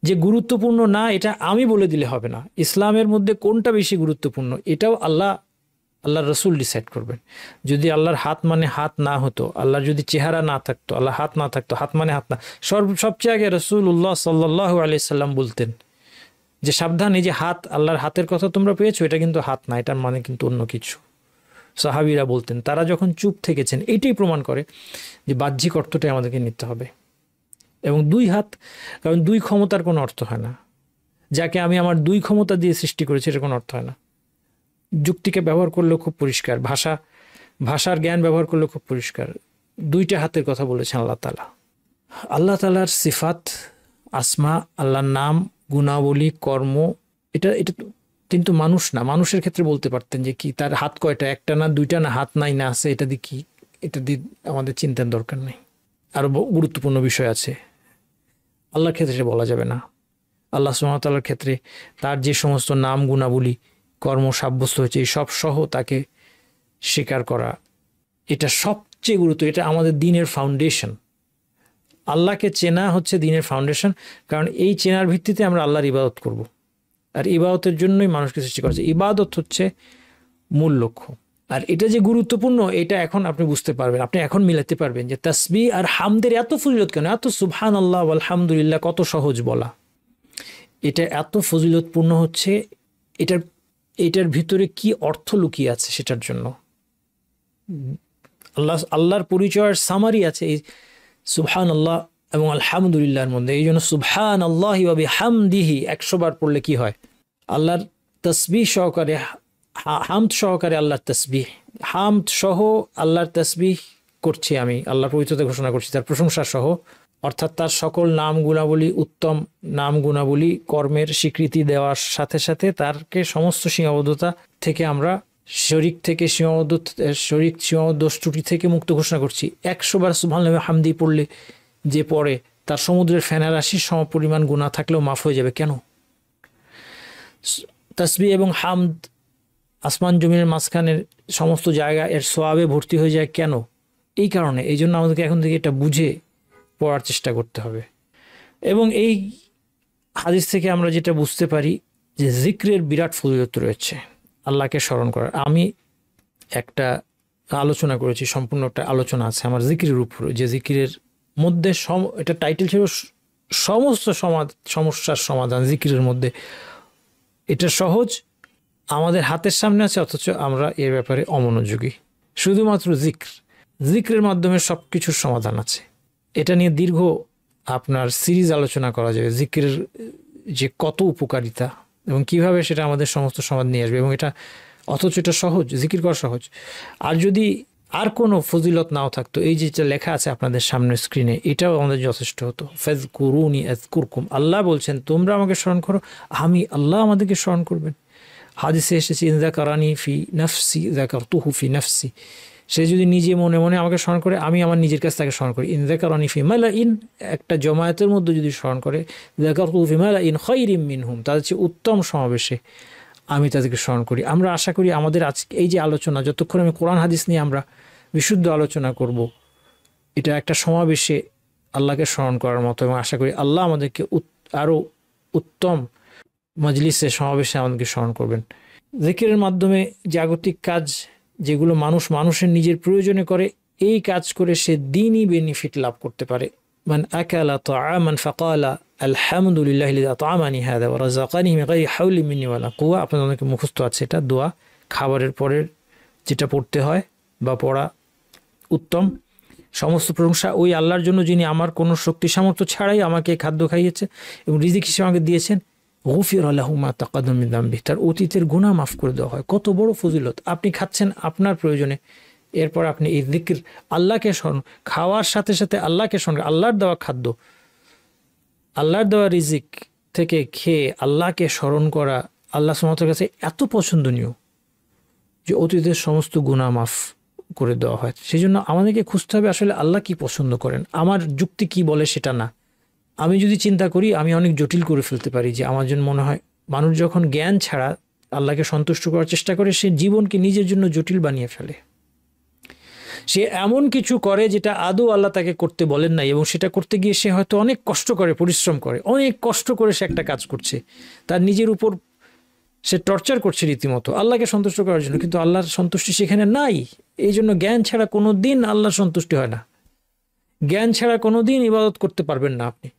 যে গুরুত্বপূর্ণ না এটা আমি বলে দিলে হবে না। ইসলামের মধ্যে কোনটা বেশি গুরুত্বপূর্ণ এটাও আল্লাহর রসুল ডিসাইড করবেন। যদি আল্লাহর হাত মানে হাত না হতো, আল্লাহর যদি চেহারা না থাকতো, আল্লাহ হাত না থাকতো, হাত মানে হাত না, সবচেয়ে আগে রাসূলুল্লাহ সাল্লাল্লাহু আলাইহি সাল্লাম বলতেন যে সাবধান, এই যে হাত, আল্লাহর হাতের কথা তোমরা পেয়েছো, এটা কিন্তু হাত না, এটার মানে কিন্তু অন্য কিছু। সাহাবীরা বলতেন, তারা যখন চুপ থেকেছেন, এইটাই প্রমাণ করে যে বাহ্যিক অর্থটাই আমাদেরকে নিতে হবে। এবং দুই হাত, কারণ দুই ক্ষমতার কোনো অর্থ হয় না। যাকে আমি আমার দুই ক্ষমতা দিয়ে সৃষ্টি করেছি এটার কোনো অর্থ হয় না। যুক্তিকে ব্যবহার করলেও খুব পরিষ্কার, ভাষার জ্ঞান ব্যবহার করলেও খুব পরিষ্কার। দুইটা হাতের কথা বলেছেন আল্লাহ তাআলা। আল্লাহ তাআলার সিফাত, আসমা, আল্লাহর নাম, গুণাবলী, কর্ম, এটা তিনি তো মানুষ না। মানুষের ক্ষেত্রে বলতে পারতেন যে কি তার হাত কয়টা, একটা না দুইটা না, হাত নাই না আছে, এটা দিয়ে কি, এটা দিয়ে আমাদের চিন্তার দরকার নেই। আরও গুরুত্বপূর্ণ বিষয় আছে, আল্লাহর ক্ষেত্রে সেটা বলা যাবে না। আল্লাহ সুবহানাহু ওয়া তাআলার ক্ষেত্রে তার যে সমস্ত নাম, গুণাবলী, কর্ম সাব্যস্ত হয়েছে, এই সব সহ তাকে স্বীকার করা, এটা সবচেয়ে গুরুত্ব। এটা আমাদের দ্বীনের ফাউন্ডেশন। আল্লাহকে চেনা হচ্ছে দ্বীনের ফাউন্ডেশন, কারণ এই চেনার ভিত্তিতে আমরা আল্লাহর ইবাদত করব। আর ইবাদতের জন্যই মানুষকে সৃষ্টি করা হয়েছে। ইবাদত হচ্ছে মূল লক্ষ্য। আর এটা যে গুরুত্বপূর্ণ এটা এখন আপনি বুঝতে পারবেন, আপনি এখন মিলাতে পারবেন যে তাসবিহ আর হামদের এত ফজিলত কেন, এত সুবহানাল্লাহ আলহামদুলিল্লাহ কত সহজ বলা। এটা এত ফজিলতপূর্ণ হচ্ছে এটার ভিতরে কি অর্থ লুকিয়ে আছে সেটার জন্য। আল্লাহর পরিচয়ের সামারি আছে এই সুবহানাল্লাহ এবং আলহামদুলিল্লাহর মধ্যে। এই জন্য সুবহানাল্লাহি ওয়া বিহামদিহি 100 বার পড়লে কি হয়, আল্লাহর তসবিহ সহকারে হামদ সহকারে আল্লাহর তাসবিহ, হামদ সহ আল্লাহর তাসবিহ করছি আমি, আল্লাহর পবিত্রতা ঘোষণা করছি তার প্রশংসা সহ, অর্থাৎ তার সকল নাম গুণাবলী, উত্তম নাম গুণাবলী কর্মের স্বীকৃতি দেওয়ার সাথে সাথে তারকে সমস্ত সীমাবদ্ধতা থেকে আমরা শরিক থেকে সীমাবদ্ধ ত্রুটি থেকে মুক্ত ঘোষণা করছি। 100 বার সুবহানাল্লাহি ওয়া হামদি পড়লে যে পড়ে তার সমুদ্রের ফেনা রাশির সমপরিমাণ গুনাহ থাকলেও মাফ হয়ে যাবে। কেন? তাসবিহ এবং হামদ আসমান জমিনের মাঝখানের সমস্ত জায়গা এর সোয়াবে ভর্তি হয়ে যায়। কেন? এই কারণে। এই জন্য আমাদেরকে এখন থেকে এটা বুঝে পড়ার চেষ্টা করতে হবে। এবং এই হাদিস থেকে আমরা যেটা বুঝতে পারি যে জিক্রের বিরাট ফজিলত রয়েছে, আল্লাহকে স্মরণ করার। আমি একটা আলোচনা করেছি, সম্পূর্ণ একটা আলোচনা আছে আমার জিকিরের উপরে, যে জিকিরের মধ্যে এটা টাইটেল ছিল সমস্ত সমস্যার সমাধান জিকিরের মধ্যে। এটা সহজ, আমাদের হাতের সামনে আছে, অথচ আমরা এর ব্যাপারে অমনোযোগী। শুধুমাত্র জিক্রের মাধ্যমে সব কিছুর সমাধান আছে। এটা নিয়ে দীর্ঘ আপনার সিরিজ আলোচনা করা যাবে, জিক্রের যে কত উপকারিতা এবং কিভাবে সেটা আমাদের সমস্ত সমাধান নিয়ে আসবে। এবং এটা অথচ এটা সহজ, জিকির করা সহজ। আর যদি আর কোনো ফজিলত নাও থাকতো, এই যেটা লেখা আছে আপনাদের সামনের স্ক্রিনে, এটাও আমাদের যথেষ্ট হতো। ফাযকুরুনি আযকুরকুম, আল্লাহ বলছেন তোমরা আমাকে স্মরণ করো, আমি আল্লাহ আমাদেরকে স্মরণ করবেন। হাদিসে এসেছে ইন যাকারানি ফি নাফসি যাকারতুহু ফি নাফসি, সে যদি নিজে মনে মনে আমাকে স্মরণ করে, আমি আমার নিজের কাছে তাকে স্মরণ করি। ইন যাকারানি ফি মালাইন, একটা জমায়েতের মধ্যে যদি স্মরণ করে, যাকারতুহু ফি মালাইন খায়রিম মিনহুম, তাদের চেয়ে উত্তম সমাবেশে আমি তাদেরকে স্মরণ করি। আমরা আশা করি আমাদের আজকে এই যে আলোচনা, যতক্ষণ আমি কোরআন হাদিস নিয়ে আমরা বিশুদ্ধ আলোচনা করব, এটা একটা সমাবেশে আল্লাহকে স্মরণ করার মতো। এবং আশা করি আল্লাহ আমাদেরকে আরও উত্তম মজলিসে সমাবেশে আমাদেরকে স্মরণ করবেন। জিকিরের মাধ্যমে জাগতিক কাজ যেগুলো মানুষের নিজের প্রয়োজনে করে, এই কাজ করে সে দ্বীনি বেনিফিট লাভ করতে পারে। মান আকালা তাআমান ফাকালা আলহামদুলিল্লাহিল্লাযী আত'আমানি হাযা ওয়া রাযাকানি মিন গায়রি হাওলি মিন্নি ওয়ালা কুওয়া। আপনাদের অনেকে মুখস্থ আছে এটা দোয়া, খাবারের পরের যেটা পড়তে হয় বা পড়া উত্তম। সমস্ত প্রশংসা ওই আল্লাহর জন্য যিনি আমার কোনো শক্তি সামর্থ্য ছাড়াই আমাকে খাদ্য খাইয়েছে এবং রিজিক হিসেবে আমাকে দিয়েছেন। গুফিরা লাহু মা তাকাদ্দামা মিন যামবি, তার অতীতের গুনাহ মাফ করে দেওয়া হয়। কত বড় ফজিলত! আপনি খাচ্ছেন আপনার প্রয়োজনে, এরপর আপনি এই জিকির, আল্লাহকে স্মরণ, খাওয়ার সাথে সাথে আল্লাহকে স্মরণ, আল্লাহর দেওয়া খাদ্য, আল্লাহর দেওয়া রিজিক থেকে খেয়ে আল্লাহকে স্মরণ করা আল্লাহ সুবহানাহু ওয়া তাআলার কাছে এত পছন্দনীয় যে অতীতের সমস্ত গুনাহ মাফ করে দেওয়া হয়। সেই জন্য আমাদেরকে খুঁজতে হবে আসলে আল্লাহ কি পছন্দ করেন, আমার যুক্তি কি বলে সেটা না। আমি যদি চিন্তা করি, আমি অনেক জটিল করে ফেলতে পারি। যে আমার জন্য মনে হয় মানুষ যখন জ্ঞান ছাড়া আল্লাহকে সন্তুষ্ট করার চেষ্টা করে, সে জীবনকে নিজের জন্য জটিল বানিয়ে ফেলে। সে এমন কিছু করে যেটা আদৌ আল্লাহ তাকে করতে বলেন নাই, এবং সেটা করতে গিয়ে সে হয়তো অনেক কষ্ট করে, পরিশ্রম করে, অনেক কষ্ট করে সে একটা কাজ করছে, তার নিজের উপর সে টর্চার করছে রীতিমতো আল্লাহকে সন্তুষ্ট করার জন্য, কিন্তু আল্লাহর সন্তুষ্টি সেখানে নাই। এই জন্য জ্ঞান ছাড়া কোনো দিন আল্লাহর সন্তুষ্টি হয় না। জ্ঞান ছাড়া কোনো দিন ইবাদত করতে পারবেন না আপনি।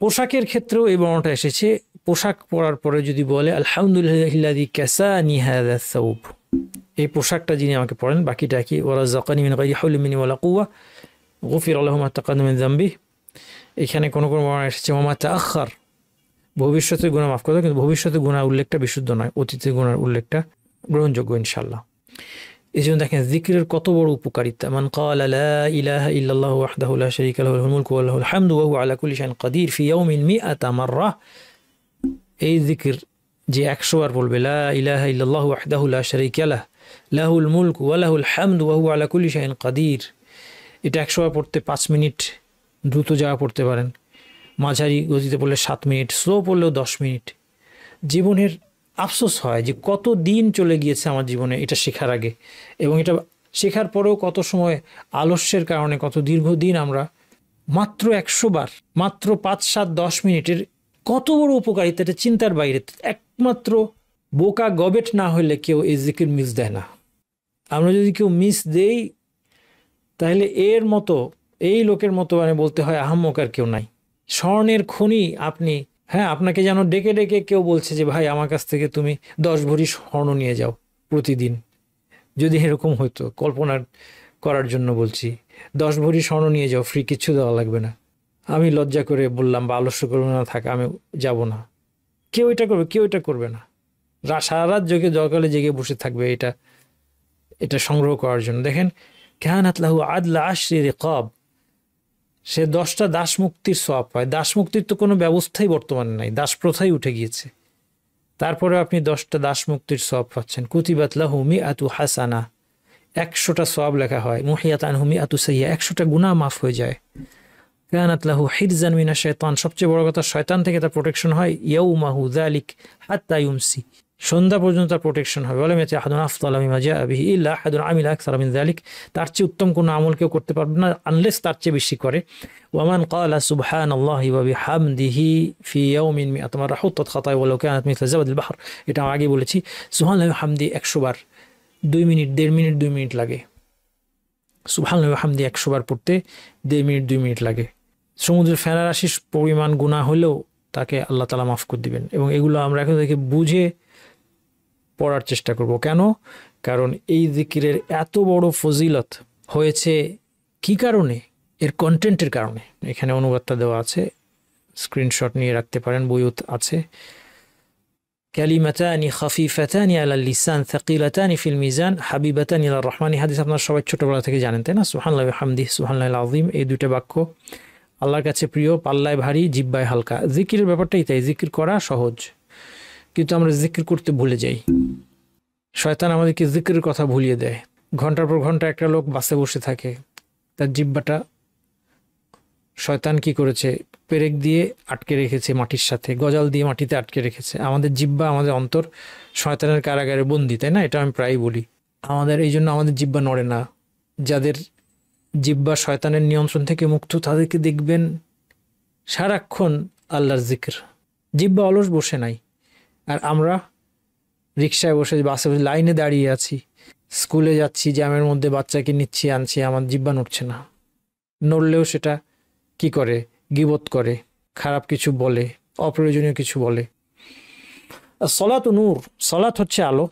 পোশাকের ক্ষেত্রেও এই বর্ণনাটা এসেছে, পোশাক পরার পরে যদি বলে আলহামদুলিল্লাহিল্লাযী কাসানি হাযা সাওব, এই পোশাকটা যিনি আমাকে পরেন, বাকিটা কি ওয়া রাযাকানি মিন গায়রি হাওলি মিন্নি ওয়ালা কুওয়া গুফিরা লাহু মা তাকাদ্দামা মিন যামবি। এখানে কোনো বর্ণনা এসেছে ওয়া মা তাআখার, ভবিষ্যতের গুনাহ মাফ করে, কিন্তু ভবিষ্যতের গুনাহ উল্লেখটা বিশুদ্ধ নয়, অতীতের গুনার উল্লেখটা গ্রহণযোগ্য ইনশাআল্লাহ। এই জন্য দেখেন জিকিরের কত বড় উপকারিতা। মান ক্বালা লা ইলাহা ইল্লাল্লাহু ওয়াহদাহু লা শারীকা লাহু লাহুল মুলকু ওয়া লাহুল হামদু ওয়া হুয়া আলা কুল্লি শাইইন কাদির ফি ইয়াউমিন মিআতা মাররা, এই জিকির যে 100 বার বলবে, লা ইলাহা ইল্লাল্লাহু ওয়াহদাহু লা শারীকা লাহু লাহুল মুলকু ওয়া লাহুল হামদু ওয়া হুয়া আলা কুল্লি শাইইন কাদির, এটা 100 বার পড়তে 5 মিনিট, দ্রুত যাওয়া পড়তে পারেন, মাঝারি গতিতে পড়লে 7 মিনিট, স্লো পড়লেও 10 মিনিট। জীবনের আফসোস হয় যে কত দিন চলে গিয়েছে আমার জীবনে এটা শেখার আগে, এবং এটা শেখার পরেও কত সময় আলস্যের কারণে কত দীর্ঘদিন আমরা মাত্র 100 বার, মাত্র 5, 7, 10 মিনিটের কত বড় উপকারিতা, এটা চিন্তার বাইরে। একমাত্র বোকা গবেট না হলে কেউ এই জিকির মিস দেয় না। আমরা যদি কেউ মিস দেই, তাহলে এর মতো, এই লোকের মতো মানে বলতে হয় আহাম্মক আর কেউ নাই। স্বর্ণের খনি আপনি, হ্যাঁ, আপনাকে যেন ডেকে ডেকে কেউ বলছে যে ভাই আমার কাছ থেকে তুমি 10 ভরি স্বর্ণ নিয়ে যাও প্রতিদিন। যদি এরকম হতো, কল্পনা করার জন্য বলছি, 10 ভরি স্বর্ণ নিয়ে যাও, ফ্রি, কিচ্ছু দেওয়া লাগবে না। আমি লজ্জা করে বললাম বা আলস্য করবো না, থাকা, আমি যাব না। কেউ এটা করবে? কেউ এটা করবে না। সারা রাত জগালে জেগে বসে থাকবে এটা সংগ্রহ করার জন্য। দেখেন, কানাত লাহু আদলা আশরি রিকাব, সে 10টা দাস মুক্তির সওয়াব পায়। দাস মুক্তির তো কোনো ব্যবস্থাই বর্তমানে নাই, দাস প্রথাই উঠে গিয়েছে, তারপরে আপনি 10টা দাস মুক্তির সওয়াব পাচ্ছেন। কুতিবাত লাহু মিআতু হাসানা, 100টা সওয়াব লেখা হয়। মুহিয়াত আনহু মিআতু সাইয়্যা, 100টা গুনাহ মাফ হয়ে যায়। কানাত লাহু হিরজান মিনাশ শাইতান, সবচেয়ে বড় কথা শয়তান থেকে তার প্রোটেকশন হয়। ইয়াউমাহু যালিক হাত্তা ইউমসি, সন্ধ্যা পর্যন্ত তার প্রোটেকশন হবে। ওয়ালাম ইয়াতি আহাদুন আফদালা মিম্মা জাআ বিহি ইল্লা আহাদুন আমিলা আকসারা মিন যালিক, তার চেয়ে উত্তম কোনো আমল কেউ করতে পারবে না আনলেস তার চেয়ে বেশি করে। ওয়ামান ক্বালা সুবহানাল্লাহি ওয়া বিহামদিহি ফি ইয়াউমিন মিআত মাররা হুত্তাত খাতায়া ওয়ালাউ কানাত মিসলা জাবাদিল বাহর, এটা আমি আগে বলেছি। সুবহানাল্লাহি ওয়া হামদি 100 বার 2 মিনিট, 1.5 মিনিট 2 মিনিট লাগে। সুবহানাল্লাহি ওয়া হামদি 100 বার পড়তে 1.5 মিনিট 2 মিনিট লাগে। সমুদ্রের ফেনা রাশির পরিমাণ গুনাহ হলেও তাকে আল্লাহ তাআলা মাফ করে দিবেন। এবং এগুলো আমরা এখন থেকে বুঝে পড়ার চেষ্টা করব। কেন? কারণ এই জিকিরের এত বড় ফজিলত হয়েছে কি কারণে? এর কন্টেন্টের কারণে। এখানে অনুবাদটা দেওয়া আছে, স্ক্রিনশট নিয়ে রাখতে পারেন, বইও আছে। কালিমাতানি খাফিফাতানি আলাল লিসান থাকিলাতানি ফিল মিজান হাবিবাতানি ইলার রহমানি, হাদিস আপনারা সবাই ছোটবেলা থেকে জানেন, তাই না? সুবহানাল্লাহি ওয়া বিহামদিহি সুবহানাল্লাহিল আযীম, এই দুটো বাক্য আল্লাহর কাছে প্রিয়, পাল্লায় ভারী, জিহ্বায় হালকা। জিকিরের ব্যাপারটাই তাই, জিকির করা সহজ, কিন্তু আমরা জিকির করতে ভুলে যাই। শয়তান আমাদেরকে জিকিরের কথা ভুলিয়ে দেয়। ঘন্টার পর ঘন্টা একটা লোক বাসে বসে থাকে, তার জিহ্বাটা শয়তান কি করেছে? পেরেক দিয়ে আটকে রেখেছে মাটির সাথে, গজাল দিয়ে মাটিতে আটকে রেখেছে। আমাদের জিহ্বা, আমাদের অন্তর শয়তানের কারাগারে বন্দী, তাই না? এটা আমি প্রায় বলি। এই জন্য আমাদের জিহ্বা নড়ে না। যাদের জিহ্বা শয়তানের নিয়ন্ত্রণ থেকে মুক্ত, তাদেরকে দেখবেন সারাক্ষণ আল্লাহর জিকির, জিহ্বা অলস বসে নাই। আর আমরা রিক্সায় বসে, বাসে বসে, লাইনে দাঁড়িয়ে আছি, স্কুলে যাচ্ছি, জ্যামের মধ্যে বাচ্চাকে নিচ্ছি আনছি, আমার জিহ্বা নড়ছে না। নড়লেও সেটা কি করে? গীবত করে, খারাপ কিছু বলে, অপ্রয়োজনীয় কিছু বলে। সলাত ও নূর, সলাত হচ্ছে আলো।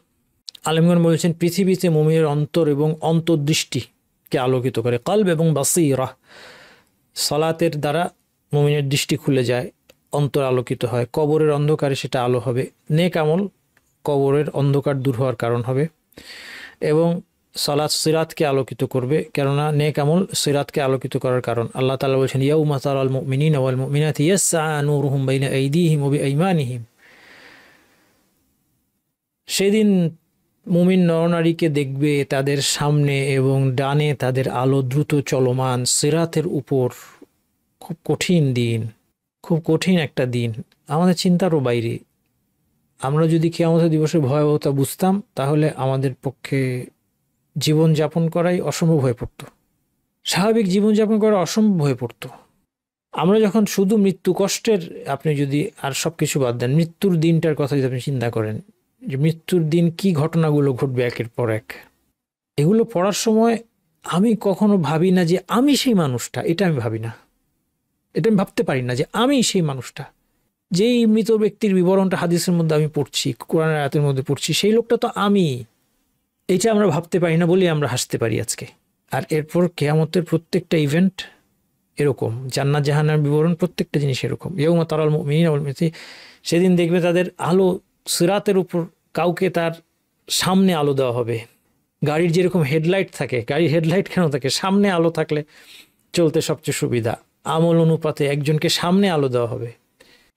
আলেমগণ বলেছেন পৃথিবীতে মুমিনের অন্তর এবং অন্তর্দৃষ্টিকে আলোকিত করে। কলব এবং বাসীরা, সলাতের দ্বারা মুমিনের দৃষ্টি খুলে যায়, অন্তর আলোকিত হয়। কবরের অন্ধকারে সেটা আলো হবে। নেক আমল কবরের অন্ধকার দূর হওয়ার কারণ হবে। এবং সালাত সিরাতকে আলোকিত করবে, কেননা নেক আমল সিরাতকে আলোকিত করার কারণ। আল্লাহ তাআলা বলেছেন ইয়াউমা তারাল মুমিনিনা ওয়াল মুমিনাতি ইয়াসআ নূরুহুম বাইনা আইদিহিম ওয়া বিআইমানিহিম, সেদিন মুমিন নরনারীকে দেখবে তাদের সামনে এবং ডানে তাদের আলো দ্রুত চলমান। সিরাতের উপর খুব কঠিন দিন, খুব কঠিন একটা দিন, আমাদের চিন্তারও বাইরে। আমরা যদি কিয়ামতের দিবসের ভয়াবহতা বুঝতাম, তাহলে আমাদের পক্ষে জীবনযাপন করাই অসম্ভব হয়ে পড়ত, স্বাভাবিক জীবনযাপন করা অসম্ভব হয়ে পড়ত। আমরা যখন শুধু মৃত্যু কষ্টের, আপনি যদি আর সব কিছু বাদ দেন, মৃত্যুর দিনটার কথা যদি আপনি চিন্তা করেন, যে মৃত্যুর দিন কি ঘটনাগুলো ঘটবে একের পর এক, এগুলো পড়ার সময় আমি কখনো ভাবি না যে আমি সেই মানুষটা। এটা আমি ভাবি না, এটা আমি ভাবতে পারি না যে আমি সেই মানুষটা। যেই মৃত ব্যক্তির বিবরণটা হাদিসের মধ্যে আমি পড়ছি, কোরআনের আয়াতের মধ্যে পড়ছি, সেই লোকটা তো আমি। এটা আমরা ভাবতে পারি না বলেই আমরা হাসতে পারি আজকে। আর এরপর কিয়ামতের প্রত্যেকটা ইভেন্ট এরকম, জান্নাত জাহান্নামের বিবরণ, প্রত্যেকটা জিনিস এরকম। ইয়াউমা তারাল মুমিনিনা ওয়াল মুমিনাতি, সেদিন দেখবে তাদের আলো সিরাতের উপর, কাউকে তার সামনে আলো দেওয়া হবে। গাড়ির যেরকম হেডলাইট থাকে, গাড়ির হেডলাইট কেন থাকে? সামনে আলো থাকলে চলতে সবচেয়ে সুবিধা। আমল অনুপাতে একজনকে সামনে আলো দেওয়া হবে,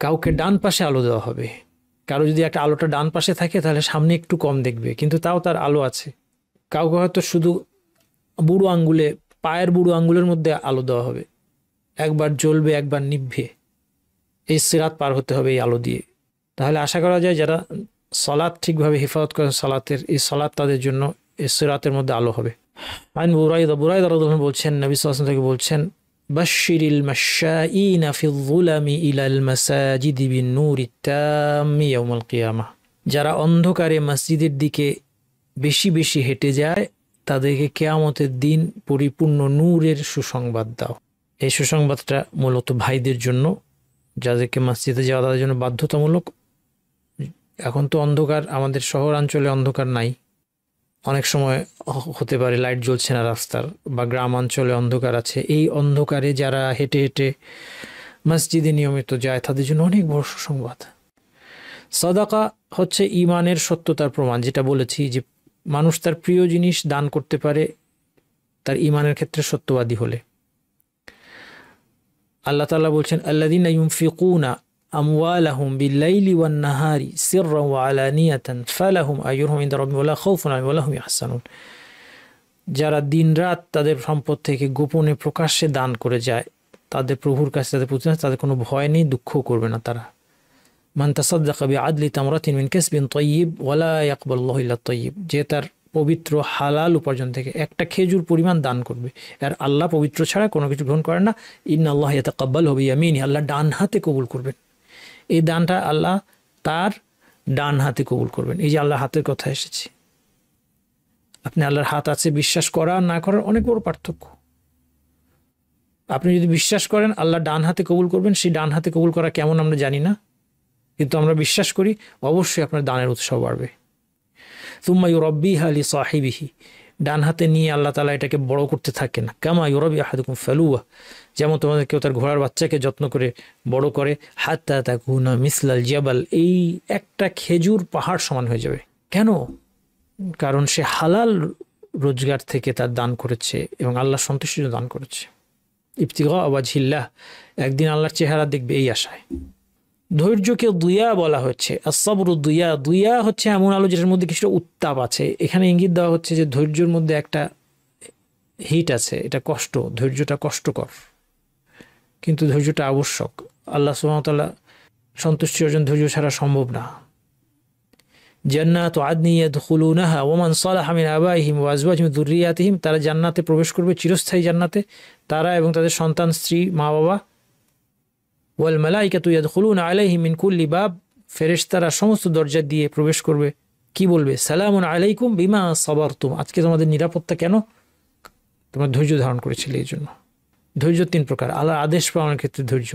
কাউকে ডান পাশে আলো দেওয়া হবে। কারো যদি একটা আলোটা ডান পাশে থাকে তাহলে সামনে একটু কম দেখবে, কিন্তু তাও তার আলো আছে। কাউকে হয়তো শুধু বুড়ো আঙ্গুলে, পায়ের বুড়ো আঙ্গুলের মধ্যে আলো দেওয়া হবে, একবার জ্বলবে একবার নিভবে। এই সিরাত পার হতে হবে এই আলো দিয়ে। তাহলে আশা করা যায় যারা সালাত ঠিকভাবে হেফাজত করেন, সালাতের এই সালাত তাদের জন্য এই সিরাতের মধ্যে আলো হবে। আন বুরাইদা রাদিয়াল্লাহু আনহু বলছেন, নবী সাল্লাল্লাহু আলাইহি ওয়াসাল্লাম থেকে বলছেন, বাশশিরিল মাশাঈনা ফিল যুলামি ইলাল মাসাজিদি বিন নূরিত তাম্মি ইয়াউমাল কিয়ামাহ, যারা অন্ধকারে মসজিদের দিকে বেশি বেশি হেঁটে যায় তাদেরকে কিয়ামতের দিন পরিপূর্ণ নূরের সুসংবাদ দাও। এই সুসংবাদটা মূলত ভাইদের জন্য, যাদেরকে মসজিদে যাওয়া তাদের জন্য বাধ্যতামূলক। এখন তো অন্ধকার, আমাদের শহরাঞ্চলে অন্ধকার নাই, অনেক সময় হতে পারে লাইট জ্বলছে না রাস্তার, বা গ্রামাঞ্চলে অন্ধকার আছে। এই অন্ধকারে যারা হেঁটে হেঁটে মসজিদে নিয়মিত যায় তাদের জন্য অনেক বড় সুসংবাদ। সাদাকা হচ্ছে ঈমানের সত্যতার প্রমাণ, যেটা বলেছি যে মানুষ তার প্রিয় জিনিস দান করতে পারে তার ঈমানের ক্ষেত্রে সত্যবাদী হলে। আল্লাহ তাআলা বলছেন আল্লাযীনা ইউনফিকুনা আমওয়ালাহুম বিল-লাইলি ওয়ান-নাহারি সিররান ওয়া আলানিয়াতান ফালাহুম আজরুহুম ইনদা রাব্বিহিম ওয়া লা খাউফুন আলাইহিম ওয়া লা হুম ইয়াহজানুন। যারা দিনরাত তাদের সম্পদ থেকে গোপনে প্রকাশ্যে দান করে যায়, তাদের প্রভুর কাছে তাদের কোনো ভয় নেই, দুঃখও করবে না তারা। মান তাসাদ্দাকা বিআদলি তামরাতিন মিন কাসবিন তাইয়্যিব ওয়া লা ইয়াকবালুল্লাহু ইল্লা তাইয়্যিব, যে তার পবিত্র হালাল উপার্জন থেকে একটা খেজুর পরিমাণ দান করবে, আর আল্লাহ পবিত্র ছাড়া কোনো কিছু গ্রহণ করেন না। ইন্নাল্লাহা ইয়াতাকাব্বালু বিয়ামিনিহি, আল্লাহ ডান হাতে কবুল করবেন। এই দানটা আল্লাহ তার ডান হাতে কবুল করবেন। এই যে আল্লাহ হাতের কথা এসেছে, আপনি আল্লাহর হাত আছে বিশ্বাস করা আর না করার অনেক বড় পার্থক্য। আপনি যদি বিশ্বাস করেন আল্লাহ ডান হাতে কবুল করবেন, সেই ডান হাতে কবুল করা কেমন আমরা জানি না, কিন্তু আমরা বিশ্বাস করি, অবশ্যই আপনার দানের উৎসাহ বাড়বে। সুম্মা ইউরাব্বিহা লিসাহিবিহি, ডান হাতে নিয়ে আল্লাহ তাআলা এটাকে বড় করতে থাকেন। কামা ইউরাব্বি আহাদুকুম ফালুয়া, যেমন তোমাদের কেউ তার ঘোড়ার বাচ্চাকে যত্ন করে বড় করে, হাত্তা তাকুনা মিসলাল জাবাল, এই একটা খেজুর পাহাড় সমান হয়ে যাবে। কেন? কারণ সে হালাল রোজগার থেকে তার দান করেছে এবং আল্লাহ সন্তুষ্টির জন্য দান করেছে। ইবতিগা ওয়াজহিল্লাহ, একদিন আল্লাহর চেহারা দেখবে এই আশায়। ধৈর্যকে দুইয়া বলা হচ্ছে, আসসাবরু দুইয়া। দুইয়া হচ্ছে এমন আলো যেটার মধ্যে কিছুটা উত্তাপ আছে। এখানে ইঙ্গিত দেওয়া হচ্ছে যে ধৈর্যের মধ্যে একটা হিট আছে, এটা কষ্ট, ধৈর্যটা কষ্টকর, কিন্তু ধৈর্যটা আবশ্যক। আল্লাহ সুবহানাহু ওয়া তাআলা সন্তুষ্টি অর্জন ধৈর্য ছাড়া সম্ভব না। জান্নাতু আদনি ইয়াদখুলুনাহা ওয়া মান সালাহা মিন আবাইহিম ওয়া আজওয়াজিহিম ওয়া যুররিয়াতিহিম, তারা জান্নাতে প্রবেশ করবে, চিরস্থায়ী জান্নাতে, তারা এবং তাদের সন্তান, স্ত্রী, মা বাবা। ওয়াল মালাইকাতু ইয়াদখুলুনা আলাইহিম মিন কুল্লি বাব, ফেরেশতারা সমস্ত দরজা দিয়ে প্রবেশ করবে। কি বলবে? সালামুন আলাইকুম বিমা সাবারতুম, আজকে তোমাদের নিরাপত্তা কেন? তোমরা ধৈর্য ধারণ করেছিলে এই জন্য। ধৈর্য তিন প্রকার। আল্লাহর আদেশ পালনের ক্ষেত্রে ধৈর্য।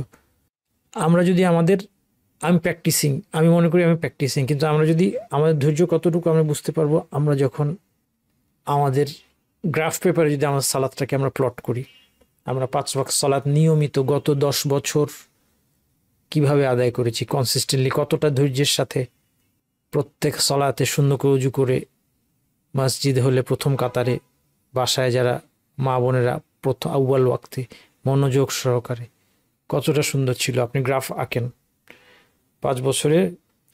আমরা যদি আমি মনে করি আমি প্র্যাকটিসিং, কিন্তু আমরা যদি আমাদের ধৈর্য কতটুকু আমরা বুঝতে পারবো আমরা যখন আমাদের গ্রাফ পেপারে যদি আমাদের সালাতটাকে আমরা প্লট করি। আমরা 5 ওয়াক্ত সালাত নিয়মিত গত 10 বছর কিভাবে আদায় করেছি, কনসিস্টেন্টলি, কতটা ধৈর্যের সাথে প্রত্যেক সালাতে সুন্দর করে উজু করে, মসজিদে হলে প্রথম কাতারে, বাসায় যারা মা বোনেরা প্রথম আউয়াল ওয়াক্তে মনোযোগ সহকারে, কতটা সুন্দর ছিল। আপনি গ্রাফ আঁকেন 5 বছরে,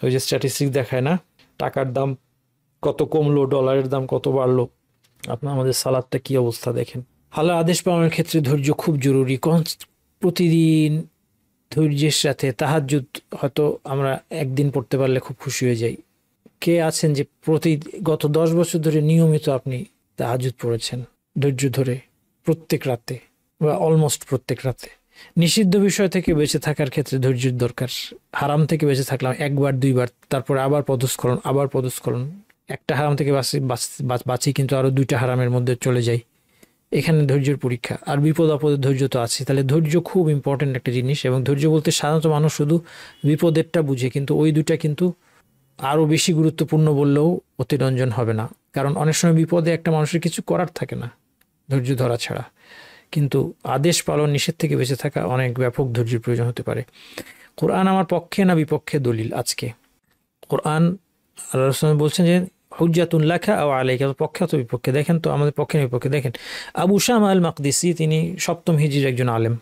ওই যে স্ট্যাটিস্টিক্স দেখায় না, টাকার দাম কত কমলো, ডলারের দাম কত বাড়লো, আপনার আমাদের সালাদটা কি অবস্থা দেখেন। আল্লাহর আদেশ পালনের ক্ষেত্রে ধৈর্য খুব জরুরি। প্রতিদিন ধৈর্যের সাথে তাহাজ্জুদ, হয়তো আমরা একদিন পড়তে পারলে খুব খুশি হয়ে যাই। কে আছেন যে গত 10 বছর ধরে নিয়মিত আপনি তাহাজ্জুদ পড়েছেন ধৈর্য ধরে, প্রত্যেক রাতে বা অলমোস্ট প্রত্যেক রাতে? নিষিদ্ধ বিষয় থেকে বেঁচে থাকার ক্ষেত্রে ধৈর্যের দরকার। হারাম থেকে বেঁচে থাকলাম একবার দুইবার, তারপরে আবার পদস্খলন, একটা হারাম থেকে বাঁচি কিন্তু আরো 2টা হারামের মধ্যে চলে যাই। এখানে ধৈর্যের পরীক্ষা। আর বিপদ আপদের ধৈর্য তো আছে। তাহলে ধৈর্য খুব ইম্পর্টেন্ট একটা জিনিস। এবং ধৈর্য বলতে সাধারণত মানুষ শুধু বিপদেরটা বুঝে, কিন্তু ওই দুইটা কিন্তু আরো বেশি গুরুত্বপূর্ণ বললেও অতিরঞ্জন হবে না। কারণ অনেক সময় বিপদে একটা মানুষের কিছু করার থাকে না ধৈর্য ধরা ছাড়া, কিন্তু আদেশ পালন, নিষেধ থেকে বেঁচে থাকা অনেক ব্যাপক ধৈর্যের প্রয়োজন হতে পারে। কোরআন আমার পক্ষে না বিপক্ষে দলিল? আজকে কোরআন আল্লাহ রাসূল বলছেন যে হুজ্জাতুন লাকা আও আলাইকা, পক্ষে অথবা বিপক্ষে। দেখেন তো আমাদের পক্ষে না বিপক্ষে। দেখেন আবু শামা আল মাকদিসি, তিনি 7ম হিজরির একজন আলেম,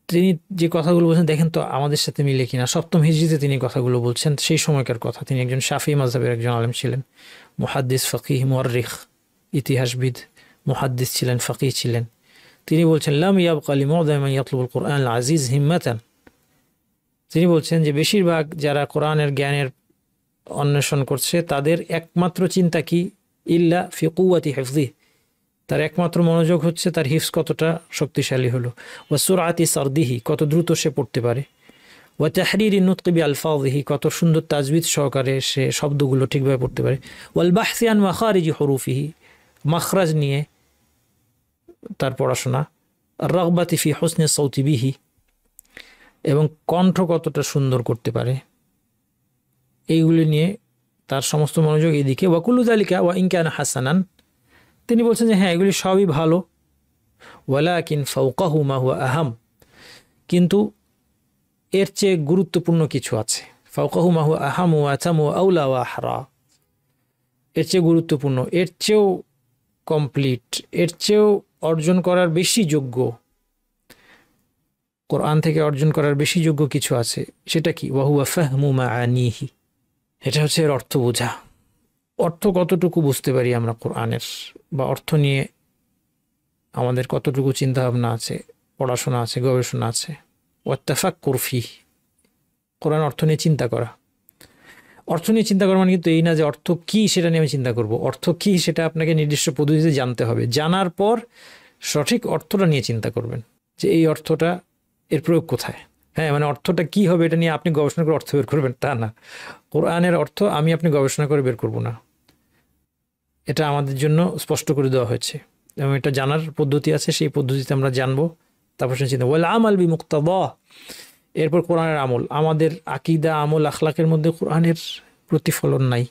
তিনি যে কথাগুলো বলছেন দেখেন তো আমাদের সাথে মিলে কিনা। 7ম হিজরিতে তিনি কথাগুলো বলছেন, সেই সময়কার কথা। তিনি একজন শাফি মাযহাবের একজন আলেম ছিলেন, মুহাদ্দিস, ফাকিহ, মুআররিখ, ইতিহাসবিদ, মুহাদ্দিস ছিলেন, ফাকিহ ছিলেন। তিনি বলছেন লাম ইয়াবকা লিমু'যামি মান ইয়াতলুবুল কুরআন আল আজিজ হিম্মাতান, তিনি বলছেন যে বেশিরভাগ যারা কোরআনের জ্ঞানের অন্বেষণ করছে তাদের একমাত্র চিন্তা কি? ইল্লা ফি কুওয়াতি হিফযি, তার একমাত্র মনোযোগ হচ্ছে তার হিফজ কতটা শক্তিশালী হলো, ওয়া সুরআতি সারদিহি, কত দ্রুত সে পড়তে পারে, ওয়া তাহরিরি নুতকি বিআলফাযিহি, কত সুন্দর তাজবিদ সহকারে সে শব্দগুলো ঠিকভাবে পড়তে পারে, ওয়াল বাহসি আন মাখারিজি হুরুফিহি, মাখরাজ নিয়ে তার পড়াশোনা, আর রাগবাতি ফি হুসনি সাউতি বিহি, এবং কণ্ঠ কতটা সুন্দর করতে পারে, এইগুলি নিয়ে তার সমস্ত মনোযোগ এদিকে। ওয়াকুল্লু যালিকা ওয়া ইন কানা হাসানান, তিনি বলছেন যে হ্যাঁ এগুলি সবই ভালো, ওয়ালাকিন ফাওকাহু মা হুয়া আহাম, কিন্তু এর চেয়ে গুরুত্বপূর্ণ কিছু আছে। ফাওকাহু মা হুয়া আহামু ওয়া আতামু ওয়া আউলা ওয়া আহরা, এর চেয়ে গুরুত্বপূর্ণ, এর চেয়েও কমপ্লিট, এর চেয়েও অর্জন করার বেশি যোগ্য, কোরআন থেকে অর্জন করার বেশি যোগ্য কিছু আছে। সেটা কি? ওয়া হুয়া ফাহমু মাআনিহি, এটা হচ্ছে এর অর্থ বোঝা। অর্থ কতটুকু বুঝতে পারি আমরা কোরআনের, বা অর্থ নিয়ে আমাদের কতটুকু চিন্তাভাবনা আছে, পড়াশোনা আছে, গবেষণা আছে। ওয়াত্তাফাক্কুর ফিহি, কোরআন অর্থ নিয়ে চিন্তা করা। অর্থ নিয়ে চিন্তা করা মানে কিন্তু এই না যে অর্থ কী সেটা নিয়ে আমি চিন্তা করব। অর্থ কী সেটা আপনাকে নির্দিষ্ট পদ্ধতিতে জানতে হবে, জানার পর সঠিক অর্থটা নিয়ে চিন্তা করবেন যে এই অর্থটা এর প্রয়োগ কোথায়। হ্যাঁ, মানে অর্থটা কী হবে এটা নিয়ে আপনি গবেষণা করে অর্থ বের করবেন তা না। কোরআনের অর্থ আমি আপনি গবেষণা করে বের করব না, এটা আমাদের জন্য স্পষ্ট করে দেওয়া হয়েছে এবং এটা জানার পদ্ধতি আছে, সেই পদ্ধতিতে আমরা জানবো। তারপর সে চিন্তা ওয়াল আমাল বি মুক্তাদা, এরপর কোরআনের আমল। আমাদের আকীদা, আমল, আখলাকের মধ্যে কোরআনের প্রতিফলন নাই।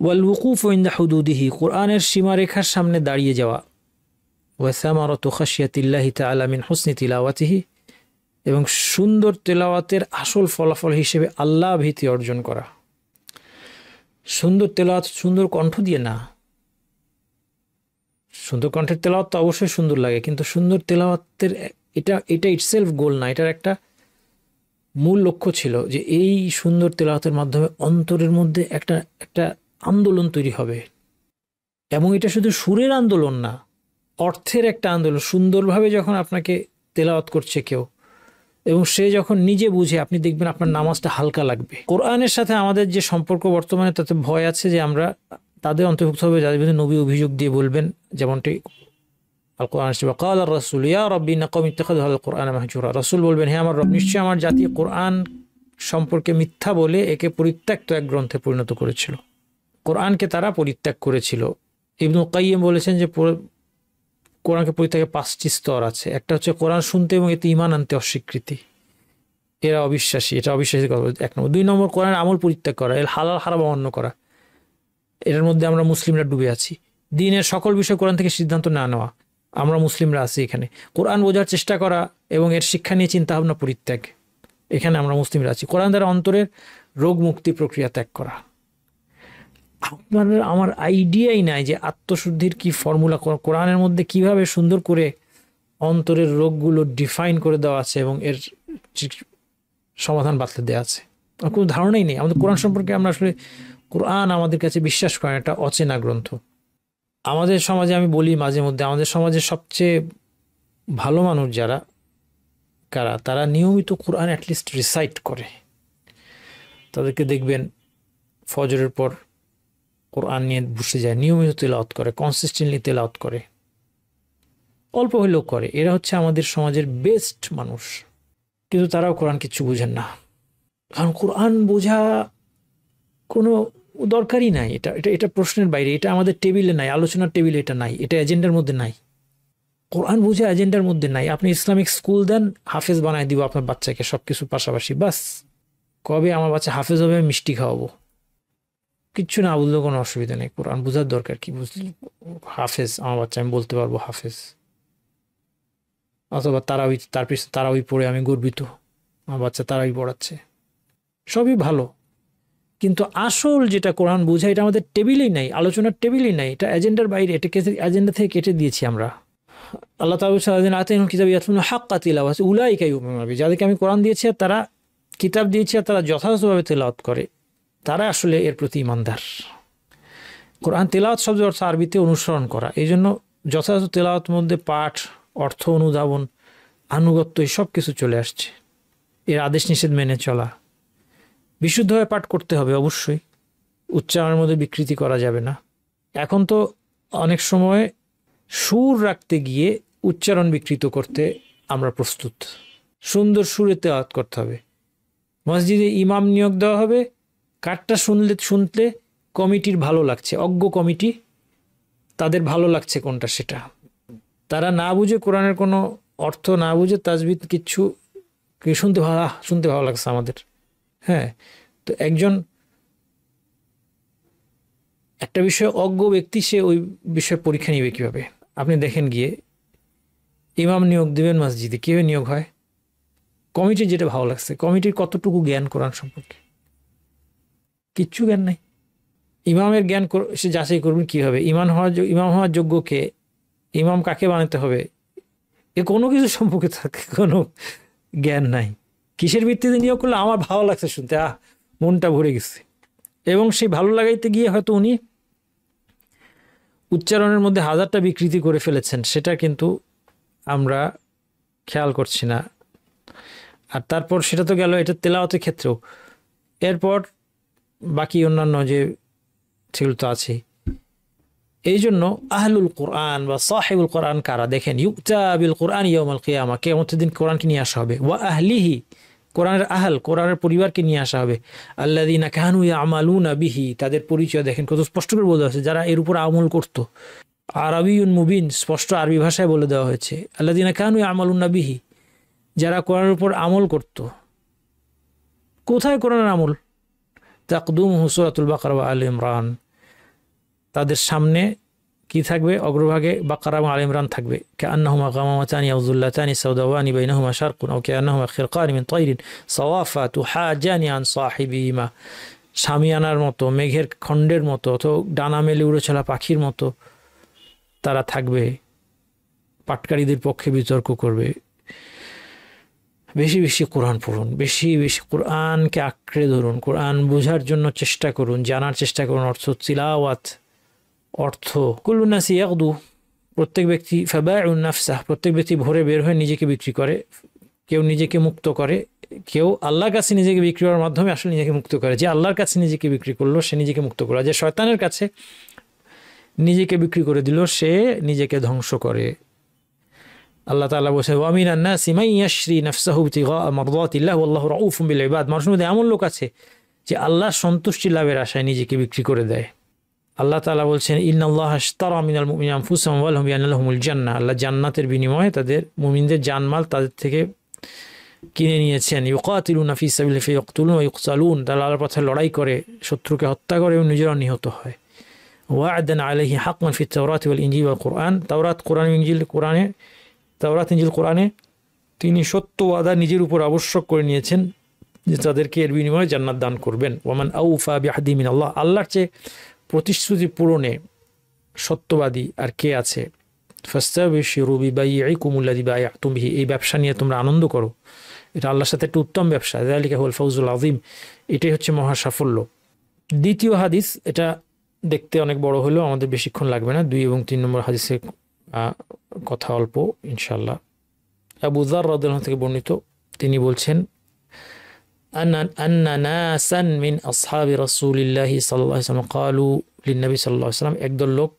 ওয়াল ওয়ুকুফু ইনদা হুদুদিহি, কোরআনের সীমারেখার সামনে দাঁড়িয়ে যাওয়া। ওয়া সামারাতু খাশিয়াতিল্লাহি তাআলা মিন হুসনি তিলাওয়াতিহি, এবং সুন্দর তেলাওয়াতের আসল ফলাফল হিসেবে আল্লাহ ভীতি অর্জন করা। সুন্দর তেলাওয়াত সুন্দর কণ্ঠ দিয়ে না, সুন্দর কণ্ঠের তেলাওয়াত তো অবশ্যই সুন্দর লাগে, কিন্তু সুন্দর তেলাওয়াতের এটা ইটসেলফ গোল না। এটার একটা মূল লক্ষ্য ছিল যে এই সুন্দর তেলাওয়াতের মাধ্যমে অন্তরের মধ্যে একটা আন্দোলন তৈরি হবে, এবং এটা শুধু সুরের আন্দোলন না, অর্থের একটা আন্দোলন। সুন্দরভাবে যখন আপনাকে তেলাওয়াত করছে কেউ এবং সে যখন নিজে বুঝে, আপনি দেখবেন আপনার নামাজটা হালকা লাগবে। কোরআনের সাথে আমাদের যে সম্পর্ক বর্তমানে, তাতে ভয় আছে যে আমরা তাদের অন্তর্ভুক্ত হবে যাদের বিরুদ্ধে নবী অভিযোগ দিয়ে বলবেন, যেমনটি আল কোরআন কাল রাসূল ইয়া রাব্বি ইন্না কওমি ইত্তাখাযু হাযাল কোরআনা মাহজুরা, রাসূল বলবেন, হে আমার রব, নিশ্চয়ই আমার জাতি কোরআন সম্পর্কে মিথ্যা বলে একে পরিত্যক্ত এক গ্রন্থে পরিণত করেছিল। কোরআনকে তারা পরিত্যাগ করেছিল। ইবনুল কাইয়্যিম বলেছেন যে কোরআনকে পরিত্যাগের 5টি স্তর আছে। একটা হচ্ছে কোরআন শুনতে এবং এতে ঈমান আনতে অস্বীকৃতি, এরা অবিশ্বাসী, এটা অবিশ্বাসী কথা 1 নম্বর। 2 নম্বর কোরআনের আমল পরিত্যাগ করা, এর হালাল হারাম অমান্য করা, এটার মধ্যে আমরা মুসলিমরা ডুবে আছি। দ্বীনের সকল বিষয় কোরআন থেকে সিদ্ধান্ত না নেওয়া, আমরা মুসলিমরা আছি এখানে। কোরআন বোঝার চেষ্টা করা এবং এর শিক্ষা নিয়ে চিন্তাভাবনা পরিত্যাগ, এখানে আমরা মুসলিমরা আছি। কোরআন দ্বারা অন্তরের রোগ মুক্তি প্রক্রিয়া ত্যাগ করা। আপনাদের আমার আইডিয়াই নাই যে আত্মশুদ্ধির কি ফর্মুলা, কোরআনের মধ্যে কিভাবে সুন্দর করে অন্তরের রোগগুলো ডিফাইন করে দেওয়া আছে এবং এর সমাধান বাতলে দেওয়া আছে। আমার কোনো ধারণাই নেই। আমাদের কোরআন সম্পর্কে আমরা আসলে, কোরআন আমাদের কাছে বিশ্বাস করেন একটা অচেনা গ্রন্থ। আমাদের সমাজে, আমি বলি মাঝে মধ্যে, আমাদের সমাজে সবচেয়ে ভালো মানুষ যারা, কারা, তারা নিয়মিত কোরআন অ্যাটলিস্ট রিসাইট করে। তাদেরকে দেখবেন ফজরের পর কোরআন নিয়ে বসে যায়, নিয়মিত তেলাওয়াত করে, কনসিস্টেন্টলি তেলাওয়াত করে, অল্প হলেও করে। এরা হচ্ছে আমাদের সমাজের বেস্ট মানুষ। কিন্তু তারাও কোরআন কিচ্ছু বুঝেন না, কারণ কোরআন বোঝা কোনো দরকারই নাই। এটা এটা এটা প্রশ্নের বাইরে, এটা আমাদের টেবিলে নাই, আলোচনার টেবিলে এটা নাই, এটা এজেন্ডার মধ্যে নাই। কোরআন বোঝা এজেন্ডার মধ্যে নাই। আপনি ইসলামিক স্কুল দেন, হাফেজ বানায় দিব আপনার বাচ্চাকে, সব কিছু পাশাপাশি, বাস। কবে আমার বাচ্চা হাফেজ হবে, মিষ্টি খাওয়াবো, কিচ্ছু না বুঝলেও কোনো অসুবিধা নেই। কোরআন বোঝার দরকার কি? বুঝলি হাফেজ আমার বাচ্চা, আমি বলতে পারবো হাফেজ। অথবা তারাবি, তার পিছনে তারাবি পড়ে আমি গর্বিত, আমার বাচ্চা তারাবি পড়াচ্ছে, সবই ভালো। কিন্তু আসল যেটা কোরআন বোঝা, এটা আমাদের টেবিলেই নাই, আলোচনার টেবিলেই নাই, এটা এজেন্ডার বাইরে, এটাকে এজেন্ডা থেকে কেটে দিয়েছি আমরা। আল্লাহ তাআলা উলাইকা ইউমিনুনা বিহি, যাদেরকে আমি কোরআন দিয়েছি আর তারা কিতাব দিয়েছি আর তারা যথাযথভাবে তেলাওয়াত করে, তারা আসলে এর প্রতি ইমানদার। কোরআন তেলাওয়াত শব্দের অর্থ আরবিতে অনুসরণ করা, এই জন্য যথাযথ তেলাওয়াত মধ্যে পাঠ, অর্থ অনুধাবন, আনুগত্য, এই সব কিছু চলে আসছে। এর আদেশ নিষেধ মেনে চলা, বিশুদ্ধভাবে পাঠ করতে হবে অবশ্যই, উচ্চারণের মধ্যে বিকৃতি করা যাবে না। এখন তো অনেক সময় সুর রাখতে গিয়ে উচ্চারণ বিকৃত করতে আমরা প্রস্তুত। সুন্দর সুরে তেলাওয়াত করতে হবে। মসজিদে ইমাম নিয়োগ দেওয়া হবে, কারটা শুনতে কমিটির ভালো লাগছে, অজ্ঞ কমিটি, তাদের ভালো লাগছে কোনটা সেটা, তারা না বুঝে, কোরআনের কোনো অর্থ না বুঝে, তাজবিদ কিচ্ছু শুনতে ভালো লাগছে আমাদের। হ্যাঁ, তো একটা বিষয়ে অজ্ঞ ব্যক্তি, সে ওই বিষয়ে পরীক্ষা নিবে কীভাবে? আপনি দেখেন গিয়ে ইমাম নিয়োগ দেবেন মসজিদে, কীভাবে নিয়োগ হয়? কমিটির যেটা ভালো লাগছে, কমিটির কতটুকু জ্ঞান কোরআন সম্পর্কে? কিচ্ছু জ্ঞান নাই। ইমামের জ্ঞান সে যাচাই করবেন কীভাবে? ইমাম হওয়ার যোগ্যকে, ইমাম কাকে বানাতে হবে, এ কোনো কিছু সম্পর্কে থাকে কোনো জ্ঞান নাই। কিসের ভিত্তিতে নিয়োগ করলে? আমার ভালো লাগছে শুনতে, মনটা ভরে গেছে। এবং সেই ভালো লাগাইতে গিয়ে হয়তো উনি উচ্চারণের মধ্যে 1000টা বিকৃতি করে ফেলেছেন, সেটা কিন্তু আমরা খেয়াল করছি না। আর তারপর সেটা তো গেল এটা তেলাওয়াতের ক্ষেত্রেও। এরপর বাকি অন্যান্য যে সেগুলো তো আছে। এই জন্য আহলুল কোরআন বা সাহিবুল কোরআন কারা? দেখেন, ইউতা বিল কোরআন ইয়াউমাল কিয়ামা, কিয়ামতের দিন কোরআনকে নিয়ে আসা হবে। ওয়া আহলিহি, কোরআনের আহল, কোরআনের পরিবারকে নিয়ে আসা হবে। আল্লাযীনা কানু ইয়ামালুনা বিহি, তাদের পরিচয় দেখেন কত স্পষ্ট করে বলা হয়েছে, যারা এর উপর আমল করত। আরবিয়ুন মুবিন, স্পষ্ট আরবি ভাষায় বলে দেওয়া হয়েছে। আল্লাযীনা কানু ইয়ামালুনা বিহি, যারা কোরআনের উপর আমল করত। কোথায় কোরআনের আমল? তাকদুমুহু সূরাতুল বাকারা ওয়া আলে ইমরান, তাদের সামনে কি থাকবে? অগ্রভাগে বাকারা এবং আলে ইমরান থাকবে। কাআন্নাহুমা গামামাতানি আও যুল্লাতানি সাওদাওয়ানি বাইনাহুমা শারকুন আও কাআন্নাহুমা খিরকান মিন তায়রিন সাওয়াফা তুহাজানি আন সাহিবিহিমা, শামিয়ানার মতো, মেঘের খণ্ডের মতো, অথবা ডানা মেলে উড়ে চলা পাখির মতো তারা থাকবে, পাটকারীদের পক্ষে বিতর্ক করবে। বেশি বেশি কোরআন পড়ুন, বেশি বেশি কোরআনকে আঁকড়ে ধরুন, কোরআন বোঝার জন্য চেষ্টা করুন, জানার চেষ্টা করুন অর্থ, তিলাওয়াত অর্থ। কুল্লু নাসি ইয়াগদু, প্রত্যেক ব্যক্তি, ফাবাইউন নাফসাহ, প্রত্যেক ব্যক্তি ভোরে বের হয়ে নিজেকে বিক্রি করে। কেউ নিজেকে মুক্ত করে, কেউ আল্লাহর কাছে নিজেকে বিক্রি করার মাধ্যমে আসলে নিজেকে মুক্ত করে। যে আল্লাহর কাছে নিজেকে বিক্রি করলো সে নিজেকে মুক্ত করলো, যে শয়তানের কাছে নিজেকে বিক্রি করে দিল সে নিজেকে ধ্বংস করে। আল্লাহ তাআলা বলেছেন, ওয়া মিনান নাসি মান ইয়াশরি নাফসাহু ইবতিগা মারদাতিল্লাহ ওয়াল্লাহু রাউফুম বিল ইবাদ, মানুষের মধ্যে এমন লোক আছে যে আল্লাহর সন্তুষ্টি লাভের আশায় নিজেকে বিক্রি করে দেয়। আল্লাহ তাআলা বলছেন, ইন্নাল্লাহা আশতারা মিনাল মুমিনিনা আনফুসাহুম ওয়া লাহুম বিআন্না লাহুমুল জান্নাহ, আল্লাহ জান্নাতের বিনিময়ে তাদের মুমিনদের জানমাল তাদের থেকে কিনে নিয়েছেন। ইউকাতিলুনা ফি সাবিলিল্লাহি ফায়াকতুলুন ওয়া ইউকতালুন, তারা আল্লাহর পথে লড়াই করে, শত্রুকে হত্যা করে এবং নিজেরাও নিহত হয়। ওয়া'দান আলাইহি হাক্কান ফিত তাওরাতি ওয়াল ইনজিল ওয়াল কুরআন, তাওরাত, কুরআন, ইনজিল, কোরআনে, তাওরাত, ইনজিল, কোরআনে তিনি সত্য ওয়াদা নিজের উপর আবশ্যক করে নিয়েছেন যে তাদেরকে এর বিনিময়ে জান্নাত দান করবেন। ওয়ামান আউফা বিআহদি মিনাল্লাহ, আল্লাহর চেয়ে প্রতিশ্রুতি পূরণে সত্যবাদী আর কে আছে? ফাস্তাবশিরু বিবাইইকুমুল্লাযী বায়াতুম বিহি, এই ব্যবসা নিয়ে তোমরা আনন্দ করো, এটা আল্লাহর সাথে একটা উত্তম ব্যবসা। যালিকা হুয়াল ফাউজুল আযীম, এটাই হচ্ছে মহা সাফল্য। দ্বিতীয় হাদিস, এটা দেখতে অনেক বড় হলেও আমাদের বেশিক্ষণ লাগবে না, 2 এবং 3 নম্বর হাদিসের কথা অল্প ইনশাআল্লাহ। আবু যার রাদিয়াল্লাহু থেকে বর্ণিত, তিনি বলছেন, আন্না নাসান মিন আসহাবি রাসূলিল্লাহি সাল্লাল্লাহু আলাইহি ওয়াসাল্লাম ক্বালু লিন-নবী সাল্লাল্লাহু আলাইহি ওয়াসাল্লাম, একদল লোক,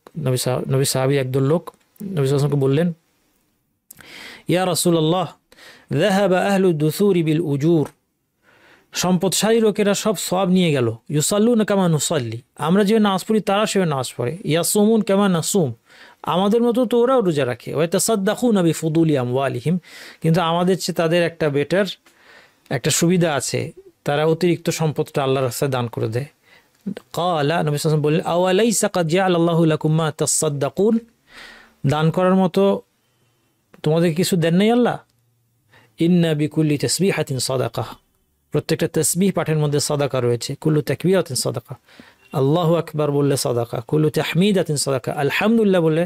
নবী সাহাবী একদল লোক নবী সাল্লাল্লাহু আলাইহি ওয়াসাল্লামকে বললেন, ইয়া রাসূলুল্লাহ যাহাবা আহলু দুসুরি বিল উজুর, সম্পদশালী লোকেরা সব সওয়াব নিয়ে গেল। ইউসাল্লুনা কামা নুসাল্লি, আমরা যে নামাজ পড়ি তারা সেভাবে নামাজ পড়ে। ইয়াসুমুন কামা নাসুম, আমাদের মতো তো ওরাও রোজা রাখে। ওয়া তাসাদ্দাকুনা বিফুদুলি আমওয়ালিহিম, কিন্তু আমাদের চেয়ে তাদের একটা বেটার, একটা সুবিধা আছে, তারা অতিরিক্ত সম্পদটা আল্লাহর রাস্তায় দান করে দেয়। ক্বালা, নবী সাল্লাল্লাহু আলাইহি ওয়াসাল্লাম বললেন, আওয়ালাইসা কাদ জাআলাল্লাহু লাকুম মা তাসাদ্দাকুন, দান করার মতো তোমাদের কিছু দেন নাই আল্লাহ? ইন্না বিকুল্লি তাসবিহাতিন সাদাকাহ, প্রত্যেকটা তাসবিহ পাঠের মধ্যে সাদাকা রয়েছে। কুল্লু তাকবীরাতিন সাদাকা, আল্লাহু আকবার বললে সাদাকা। কুল্লু তাহমিদাতিন সাদাকা, আলহামদুলিল্লাহ বললে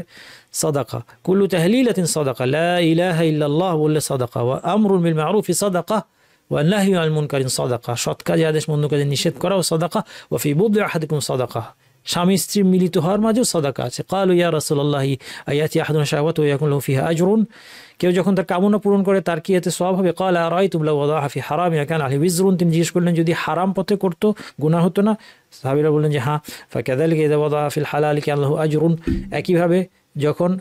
সাদাকা। কুল্লু তাহলিলাতিন সাদাকা, লা ইলাহা ইল্লাল্লাহ বললে সাদাকা। ওয়া আমরুন বিল মা'রুফি সাদাকা ওয়া নাহয়ুন আনিল মুনকারিন সাদাকা, সৎ কাজে আদেশ, মন্দ কাজে নিষেধ করাও সাদাকা। ওয়া ফি বুদ'i আহাদিকুম সাদাকা, স্বামী স্ত্রী মিলিত হওয়ার মাঝেও সাদাকা আছে। ক্বালু ইয়া রাসূলুল্লাহ আয়াতি আহাদুনা শাহওয়াতু ওয়া ইয়াকুন লাহু ফিহা আজরুন, কেউ যখন তার কামনা পূরণ করে তার কি এতে সওয়াব হবে? ক্বালা আরাআইতুম লাউ ওয়াদাআহা ফি হারামিন কানা আলাইহি বিজরুন, তিনি জিজ্ঞেস করলেন যদি হারাম পথে করতো গুনাহ হতো না? সাহাবীরা বললেন যে হ্যাঁ। ফাকাযালিকা ইযা ওয়াদাআহা ফিল হালালি কানা লাহু আজরুন, একইভাবে যখন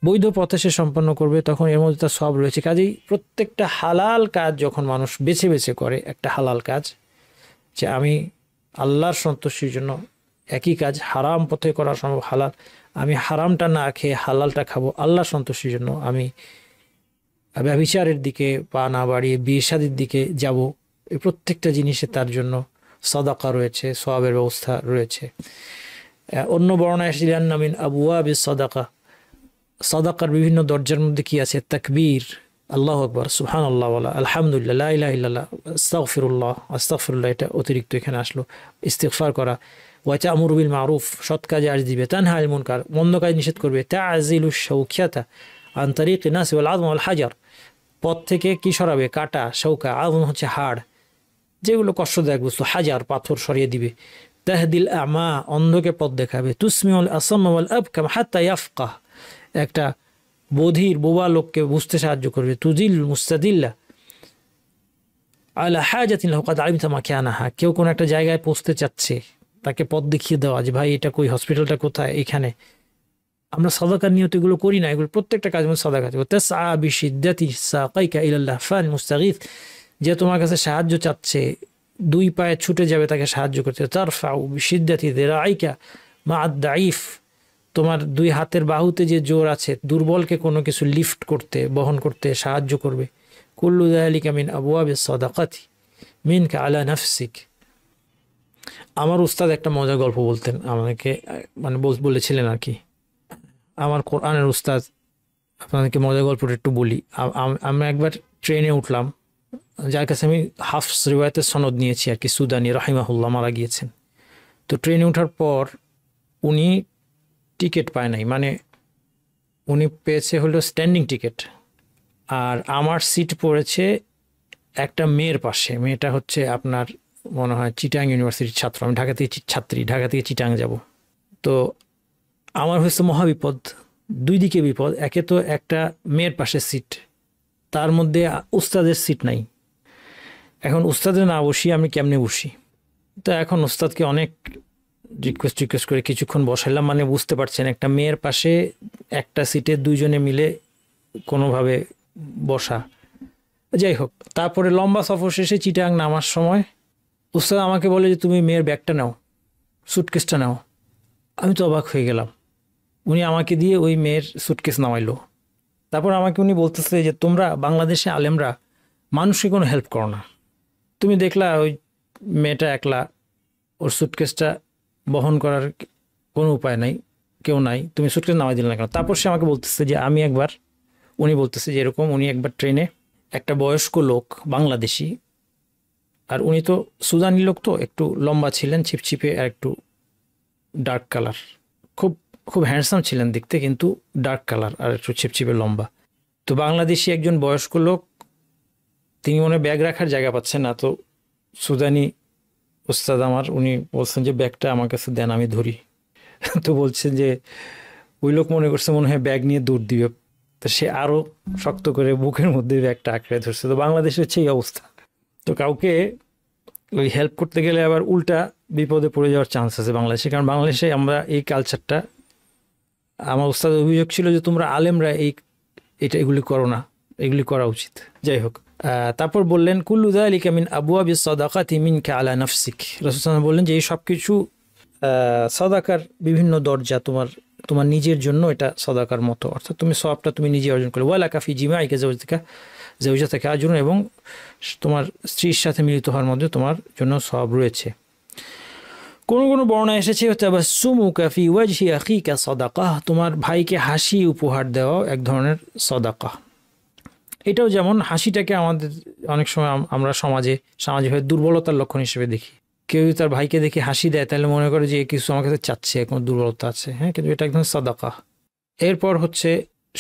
বৈধ পথে সে সম্পন্ন করবে তখন এর মধ্যে তার সওয়াব রয়েছে। কাজেই প্রত্যেকটা হালাল কাজ যখন মানুষ বেছে বেছে করে, একটা হালাল কাজ যে আমি আল্লাহর সন্তুষ্টির জন্য, একই কাজ হারাম পথে করা সম্ভব হালাল, আমি হারামটা না খেয়ে হালালটা খাবো আল্লাহর সন্তুষ্টির জন্য, আমি ব্যভিচারের দিকে পা না বাড়িয়ে বিয়ে শাদীর দিকে যাব, এই প্রত্যেকটা জিনিসে তার জন্য সাদাকা রয়েছে, সওয়াবের ব্যবস্থা রয়েছে। অন্য বর্ণনায় এসেছে আন্না মিন আবওয়াবিস সাদাকা, সাদাকার বিভিন্ন দরজার মধ্যে কি আছে? তাকবীর, আল্লাহু আকবার, সুবহানাল্লাহ ওয়ালা আলহামদুলিল্লাহ, লা ইলাহা ইল্লাল্লাহ, আস্তাগফিরুল্লাহ অতিরিক্ত এখানে আসলো, ইস্তিগফার করা। ওয়া তা'মুরু বিল মা'রুফ, সৎ কাজে আদেশ দিবে, তানহা আনিল মুনকার, মন্দ কাজ নিষেধ করবে, তা'জিলু শাওকিয়াতা আন তারিকি নাস ওয়াল আযম ওয়াল হাজার, পথ থেকে কি সরাবে, কাটা, শৌকা, আযম হচ্ছে হাড়, যেগুলো কষ্টদায়ক বস্তু, হাজার পাথর সরিয়ে দিবে। তাহদিল আমা, অন্ধকে পথ দেখাবে। তুসমিউল আসাম্মা ওয়াল আবকাম হাত্তা ইয়াফকাহ, একটা বধির বোবা লোককে বুঝতে সাহায্য করবে। তুজিল মুস্তাদিল্লা আলা হাজাতিন লাহু কাদ আলিমতা মাকানাহা, কেউ কোন একটা জায়গায় পৌঁছতে চাচ্ছে, তাকে পথ দেখিয়ে দেওয়া, যে ভাই এটা কই, হসপিটালটা কোথায়, এখানে। আমরা সাদাকার নিয়ত এগুলো করি না, এগুলো প্রত্যেকটা কাজ মধ্যে সাদাকা আছে। তাসআ বিশিদ্দাতি সাকাইকা ইলাল্লাহ ফাল মুস্তাগীথ, যে তোমার কাছে সাহায্য চাচ্ছে, দুই পায়ে ছুটে যাবে তাকে সাহায্য করতে। তারফাউ বিশিদ্দাতি যিরাইকা মা'আদ দাঈফ, তোমার দুই হাতের বাহুতে যে জোর আছে, দুর্বলকে কোনো কিছু লিফট করতে, বহন করতে সাহায্য করবে। কুল্লু যালিকা মিন আবওয়াবিস সাদাকাতি মিনকা আলা নাফসিক। আমার উস্তাদ একটা মজার গল্প বলতেন আমাকে, মানে বলেছিলেন আর কি। আমার কোরআনের উস্তাদ, আপনাদেরকে মজার গল্পটা একটু বলি। আমি একবার ট্রেনে উঠলাম, যার কাছে আমি হাফস রিওয়ায়াতের সনদ নিয়েছি আর কি, সুদানি রাহিমাহুল্লাহ, মারা গিয়েছেন। তো ট্রেনে ওঠার পর উনি টিকিট পায় নাই, মানে উনি পেয়েছে হলো স্ট্যান্ডিং টিকিট, আর আমার সিট পড়েছে একটা মেয়ের পাশে। মেয়েটা হচ্ছে আপনার মনে হয় চিটাং ইউনিভার্সিটির ছাত্র, আমি ঢাকা থেকে ছাত্রী, ঢাকা থেকে চিটাং যাব। তো আমার হয়েছে মহাবিপদ, দুই দিকে বিপদ। একে তো একটা মেয়ের পাশে সিট, তার মধ্যে উস্তাদের সিট নাই। এখন উস্তাদে না বসি আমি কেমনে বসি? তো এখন উস্তাদকে অনেক রিকোয়েস্ট করে কিছুক্ষণ বসাইলাম, মানে বুঝতে পারছেন একটা মেয়ের পাশে একটা সিটে দুইজনে মিলে কোনোভাবে বসা। যাই হোক, তারপরে লম্বা সফর শেষে চিটাং নামার সময় উস্তাদ আমাকে বলে যে তুমি মেয়ের ব্যাগটা নাও, সুটকেসটা নাও। আমি তো অবাক হয়ে গেলাম, উনি আমাকে দিয়ে ওই মেয়ের সুটকেস নামাইলো। তারপর আমাকে উনি বলতেছে যে তোমরা বাংলাদেশে আলেমরা মানুষকে কোনো হেল্প করো না, তুমি দেখলা ওই মেয়েটা একলা, ওর সুটকেসটা বহন করার কোনো উপায় নাই, কেউ নাই, তুমি সুটকেস নামাই দিলে না কেন? তারপর সে আমাকে বলতেছে যে আমি একবার, উনি বলতেছে যে এরকম উনি একবার ট্রেনে একটা বয়স্ক লোক বাংলাদেশি, আর উনি তো সুদানি লোক, তো একটু লম্বা ছিলেন, ছিপছিপে, আর একটু ডার্ক কালার, খুব খুব হ্যান্ডসাম ছিলেন দেখতে, কিন্তু ডার্ক কালার আর একটু ছিপছিপে লম্বা। তো বাংলাদেশি একজন বয়স্ক লোক, তিনি মনে ব্যাগ রাখার জায়গা পাচ্ছেন না, তো সুদানি উস্তাদ আমার, উনি বলছেন যে ব্যাগটা আমার কাছে দেন, আমি ধরি। তো বলছেন যে ওই লোক মনে করছে মনে হয় ব্যাগ নিয়ে দৌড় দিবে, তো সে আরও শক্ত করে বুকের মধ্যে ব্যাগটা আঁকড়ে ধরছে। তো বাংলাদেশে হচ্ছে এই অবস্থা। তো কাউকে ওই হেল্প করতে গেলে আবার উল্টা বিপদে পড়ে যাওয়ার চান্স আছে বাংলাদেশে, কারণ বাংলাদেশে আমরা এই কালচারটা, আমার উস্তাদের অভিযোগ ছিল যে তোমরা আলেমরা এগুলি করো না, এগুলি করা উচিত। যাই হোক, তারপর বললেন কুল্লু যালিকা মিন আবওয়াবিস সাদাকাতি মিনকা আলা নাফসিক, রাসূল সাল্লাল্লাহু আলাইহি ওয়াসাল্লাম বললেন যে এই সব কিছু সাদাকার বিভিন্ন দরজা, তোমার নিজের জন্য এটা সাদাকার মতো, অর্থাৎ তুমি সওয়াবটা তুমি নিজে অর্জন করলে। ওয়ালা কাফি জিমাইকা যাওজাতিকা আজরুন, এবং তোমার স্ত্রীর সাথে মিলিত হওয়ার মধ্যে তোমার জন্য সওয়াব রয়েছে। কোনো কোনো বর্ণনা এসেছে তাবাসসুমুকা ফি ওয়াজহি আখিকা সাদাকাহ, তোমার ভাইকে হাসি উপহার দেওয়া এক ধরনের সাদাকা। এটাও যেমন হাসিটাকে আমাদের অনেক সময় আমরা সামাজিকভাবে দুর্বলতার লক্ষণ হিসেবে দেখি। কেউ তার ভাইকে দেখে হাসি দেয়, তাহলে মনে করে যে কিছু আমার কাছে চাচ্ছে, কোনো দুর্বলতা আছে, হ্যাঁ, কিন্তু এটা একদম সাদাকা। এরপর হচ্ছে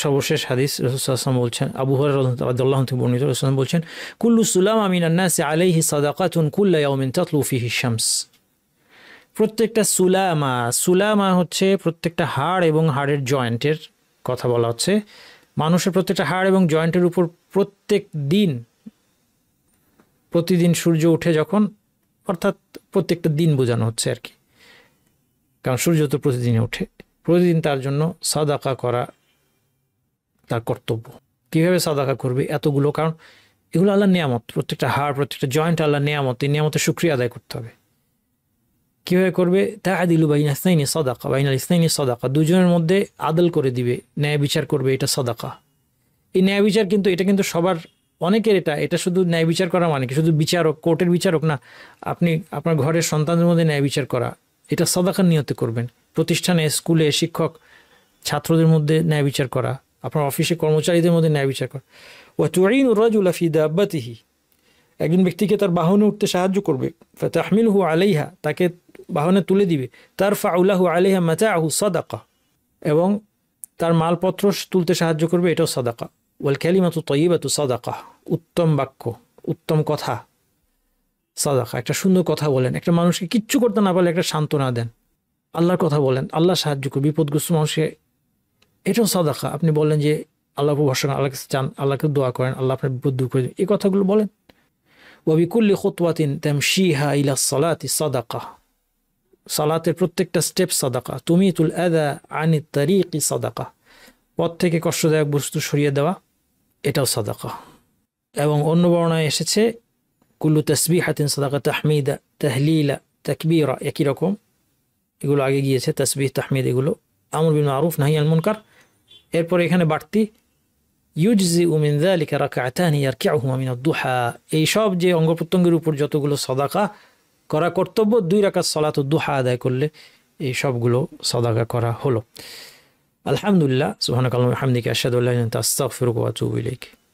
সর্বশেষ হাদিস, রাসূল সাল্লাল্লাহু আলাইহি ওয়াসাল্লাম বলছেন, আবু হুরায়রা রাদিয়াল্লাহু আনহু থেকে বর্ণিত, রাসূল সাল্লাল্লাহু আলাইহি ওয়াসাল্লাম বলছেন কুল্লু সুলামা মিনান নাসি আলাইহি সাদাকাতুন কুল্লা ইয়াউমিন তাতলু ফিহি শামস। প্রত্যেকটা সুলামা হচ্ছে প্রত্যেকটা হাড় এবং হাড়ের জয়েন্টের কথা বলা হচ্ছে। মানুষের প্রত্যেকটা হাড় এবং জয়েন্টের উপর প্রতিদিন সূর্য উঠে যখন, অর্থাৎ প্রত্যেকটা দিন বোঝানো হচ্ছে আর কি, কারণ সূর্য তো প্রতিদিনই ওঠে, প্রতিদিন তার জন্য সাদাকা করা তার কর্তব্য। কীভাবে সাদাকা করবে? এতগুলো, কারণ এগুলো আল্লাহর নিয়ামত, প্রত্যেকটা হাড়, প্রত্যেকটা জয়েন্ট আল্লাহর নিয়ামত, এই নিয়ামতের শুকরিয়া আদায় করতে হবে। কীভাবে করবে? তাআদিলু বাইনা ইসনাইনি সাদাকা, বাইনাল ইসনাইনি সাদাকা, দুজনের মধ্যে আদল করে দিবে, ন্যায় বিচার করবে, এটা সাদাকা। এই ন্যায় বিচার কিন্তু এটা কিন্তু সবার, অনেকের এটা শুধু ন্যায় বিচার করা মানে কি শুধু বিচারক, কোর্টের বিচারক না, আপনি আপনার ঘরের সন্তানদের মধ্যে ন্যায় বিচার করা, এটা সাদাকার নিয়তে করবেন। প্রতিষ্ঠানে, স্কুলে শিক্ষক ছাত্রদের মধ্যে ন্যায় বিচার করা, আপনার অফিসে কর্মচারীদের মধ্যে ন্যায় বিচার করা। ওয়া তুঈনু রাজুলা ফি দাব্বাতিহি, একজন ব্যক্তিকে তার বাহনে উঠতে সাহায্য করবে। ফাতাহমিলহু আলাইহা, তাকে বাহনে তুলে দিবে। তারফাউ লাহু আলাইহা মাতাআহু সাদাকা, এবং তার মালপত্র তুলতে সাহায্য করবে, এটাও সাদাকা। ওয়াল কালিমাতু তাইয়্যিবাতু সাদাকা, উত্তম বাক্য, উত্তম কথা সাদাকা। একটা সুন্দর কথা বলেন, একটা মানুষকে কিচ্ছু করতে না পারলে একটা সান্ত্বনা দেন, আল্লাহর কথা বলেন, আল্লাহ সাহায্য করবে বিপদগ্রস্ত মানুষকে, এটাও সাদাকা। আপনি বলেন যে আল্লাহ ভরসা করেন, আল্লাহকে চান, আল্লাহকে দোয়া করেন, আল্লাহ আপনার বিপদ দূর করে দেবেন, এই কথাগুলো বলেন। ওয়া বিকুল্লি খুতওয়াতিন তামশিহা ইলা সালাতি সাদাকা, সালাতের প্রত্যেকটা স্টেপ সাদাকা। তুমিতুল আযা আনিত তারিকি সাদাকা, পথ থেকে কষ্টদায়ক বস্তু সরিয়ে দেওয়া, এটাও সাদাকা। এবং অন্য বর্ণায় এসেছে কুল্লু তাসবিহাতিন সাদাকা, তাহমিদা, তাহলিলা, তাকবীরা, একই রকম, এগুলো আগে গিয়েছে, তাসবিহ তাহমিদ এগুলো। আমর বিল মারুফ নাহি আনিল মুনকার। এরপরে এখানে বাড়তি ইউজজিউ মিন যালিকা রাকআতানি ইয়ারকিউহুমা মিনাদ দুহা, এই সব যে অঙ্গ প্রত্যঙ্গের উপর যতগুলো সাদাকা করা কর্তব্য, 2 রাকাত সালাতুদ দুহা আদায় করলে এই সবগুলো সাদাকা করা হলো। আলহামদুলিল্লাহ, সুবহানাকাল্লাহু ওয়া বিহামদিকা, আশহাদু আল্লা ইলাহা ইল্লা আনতা, আস্তাগফিরুকা ওয়া আতুবু ইলাইক।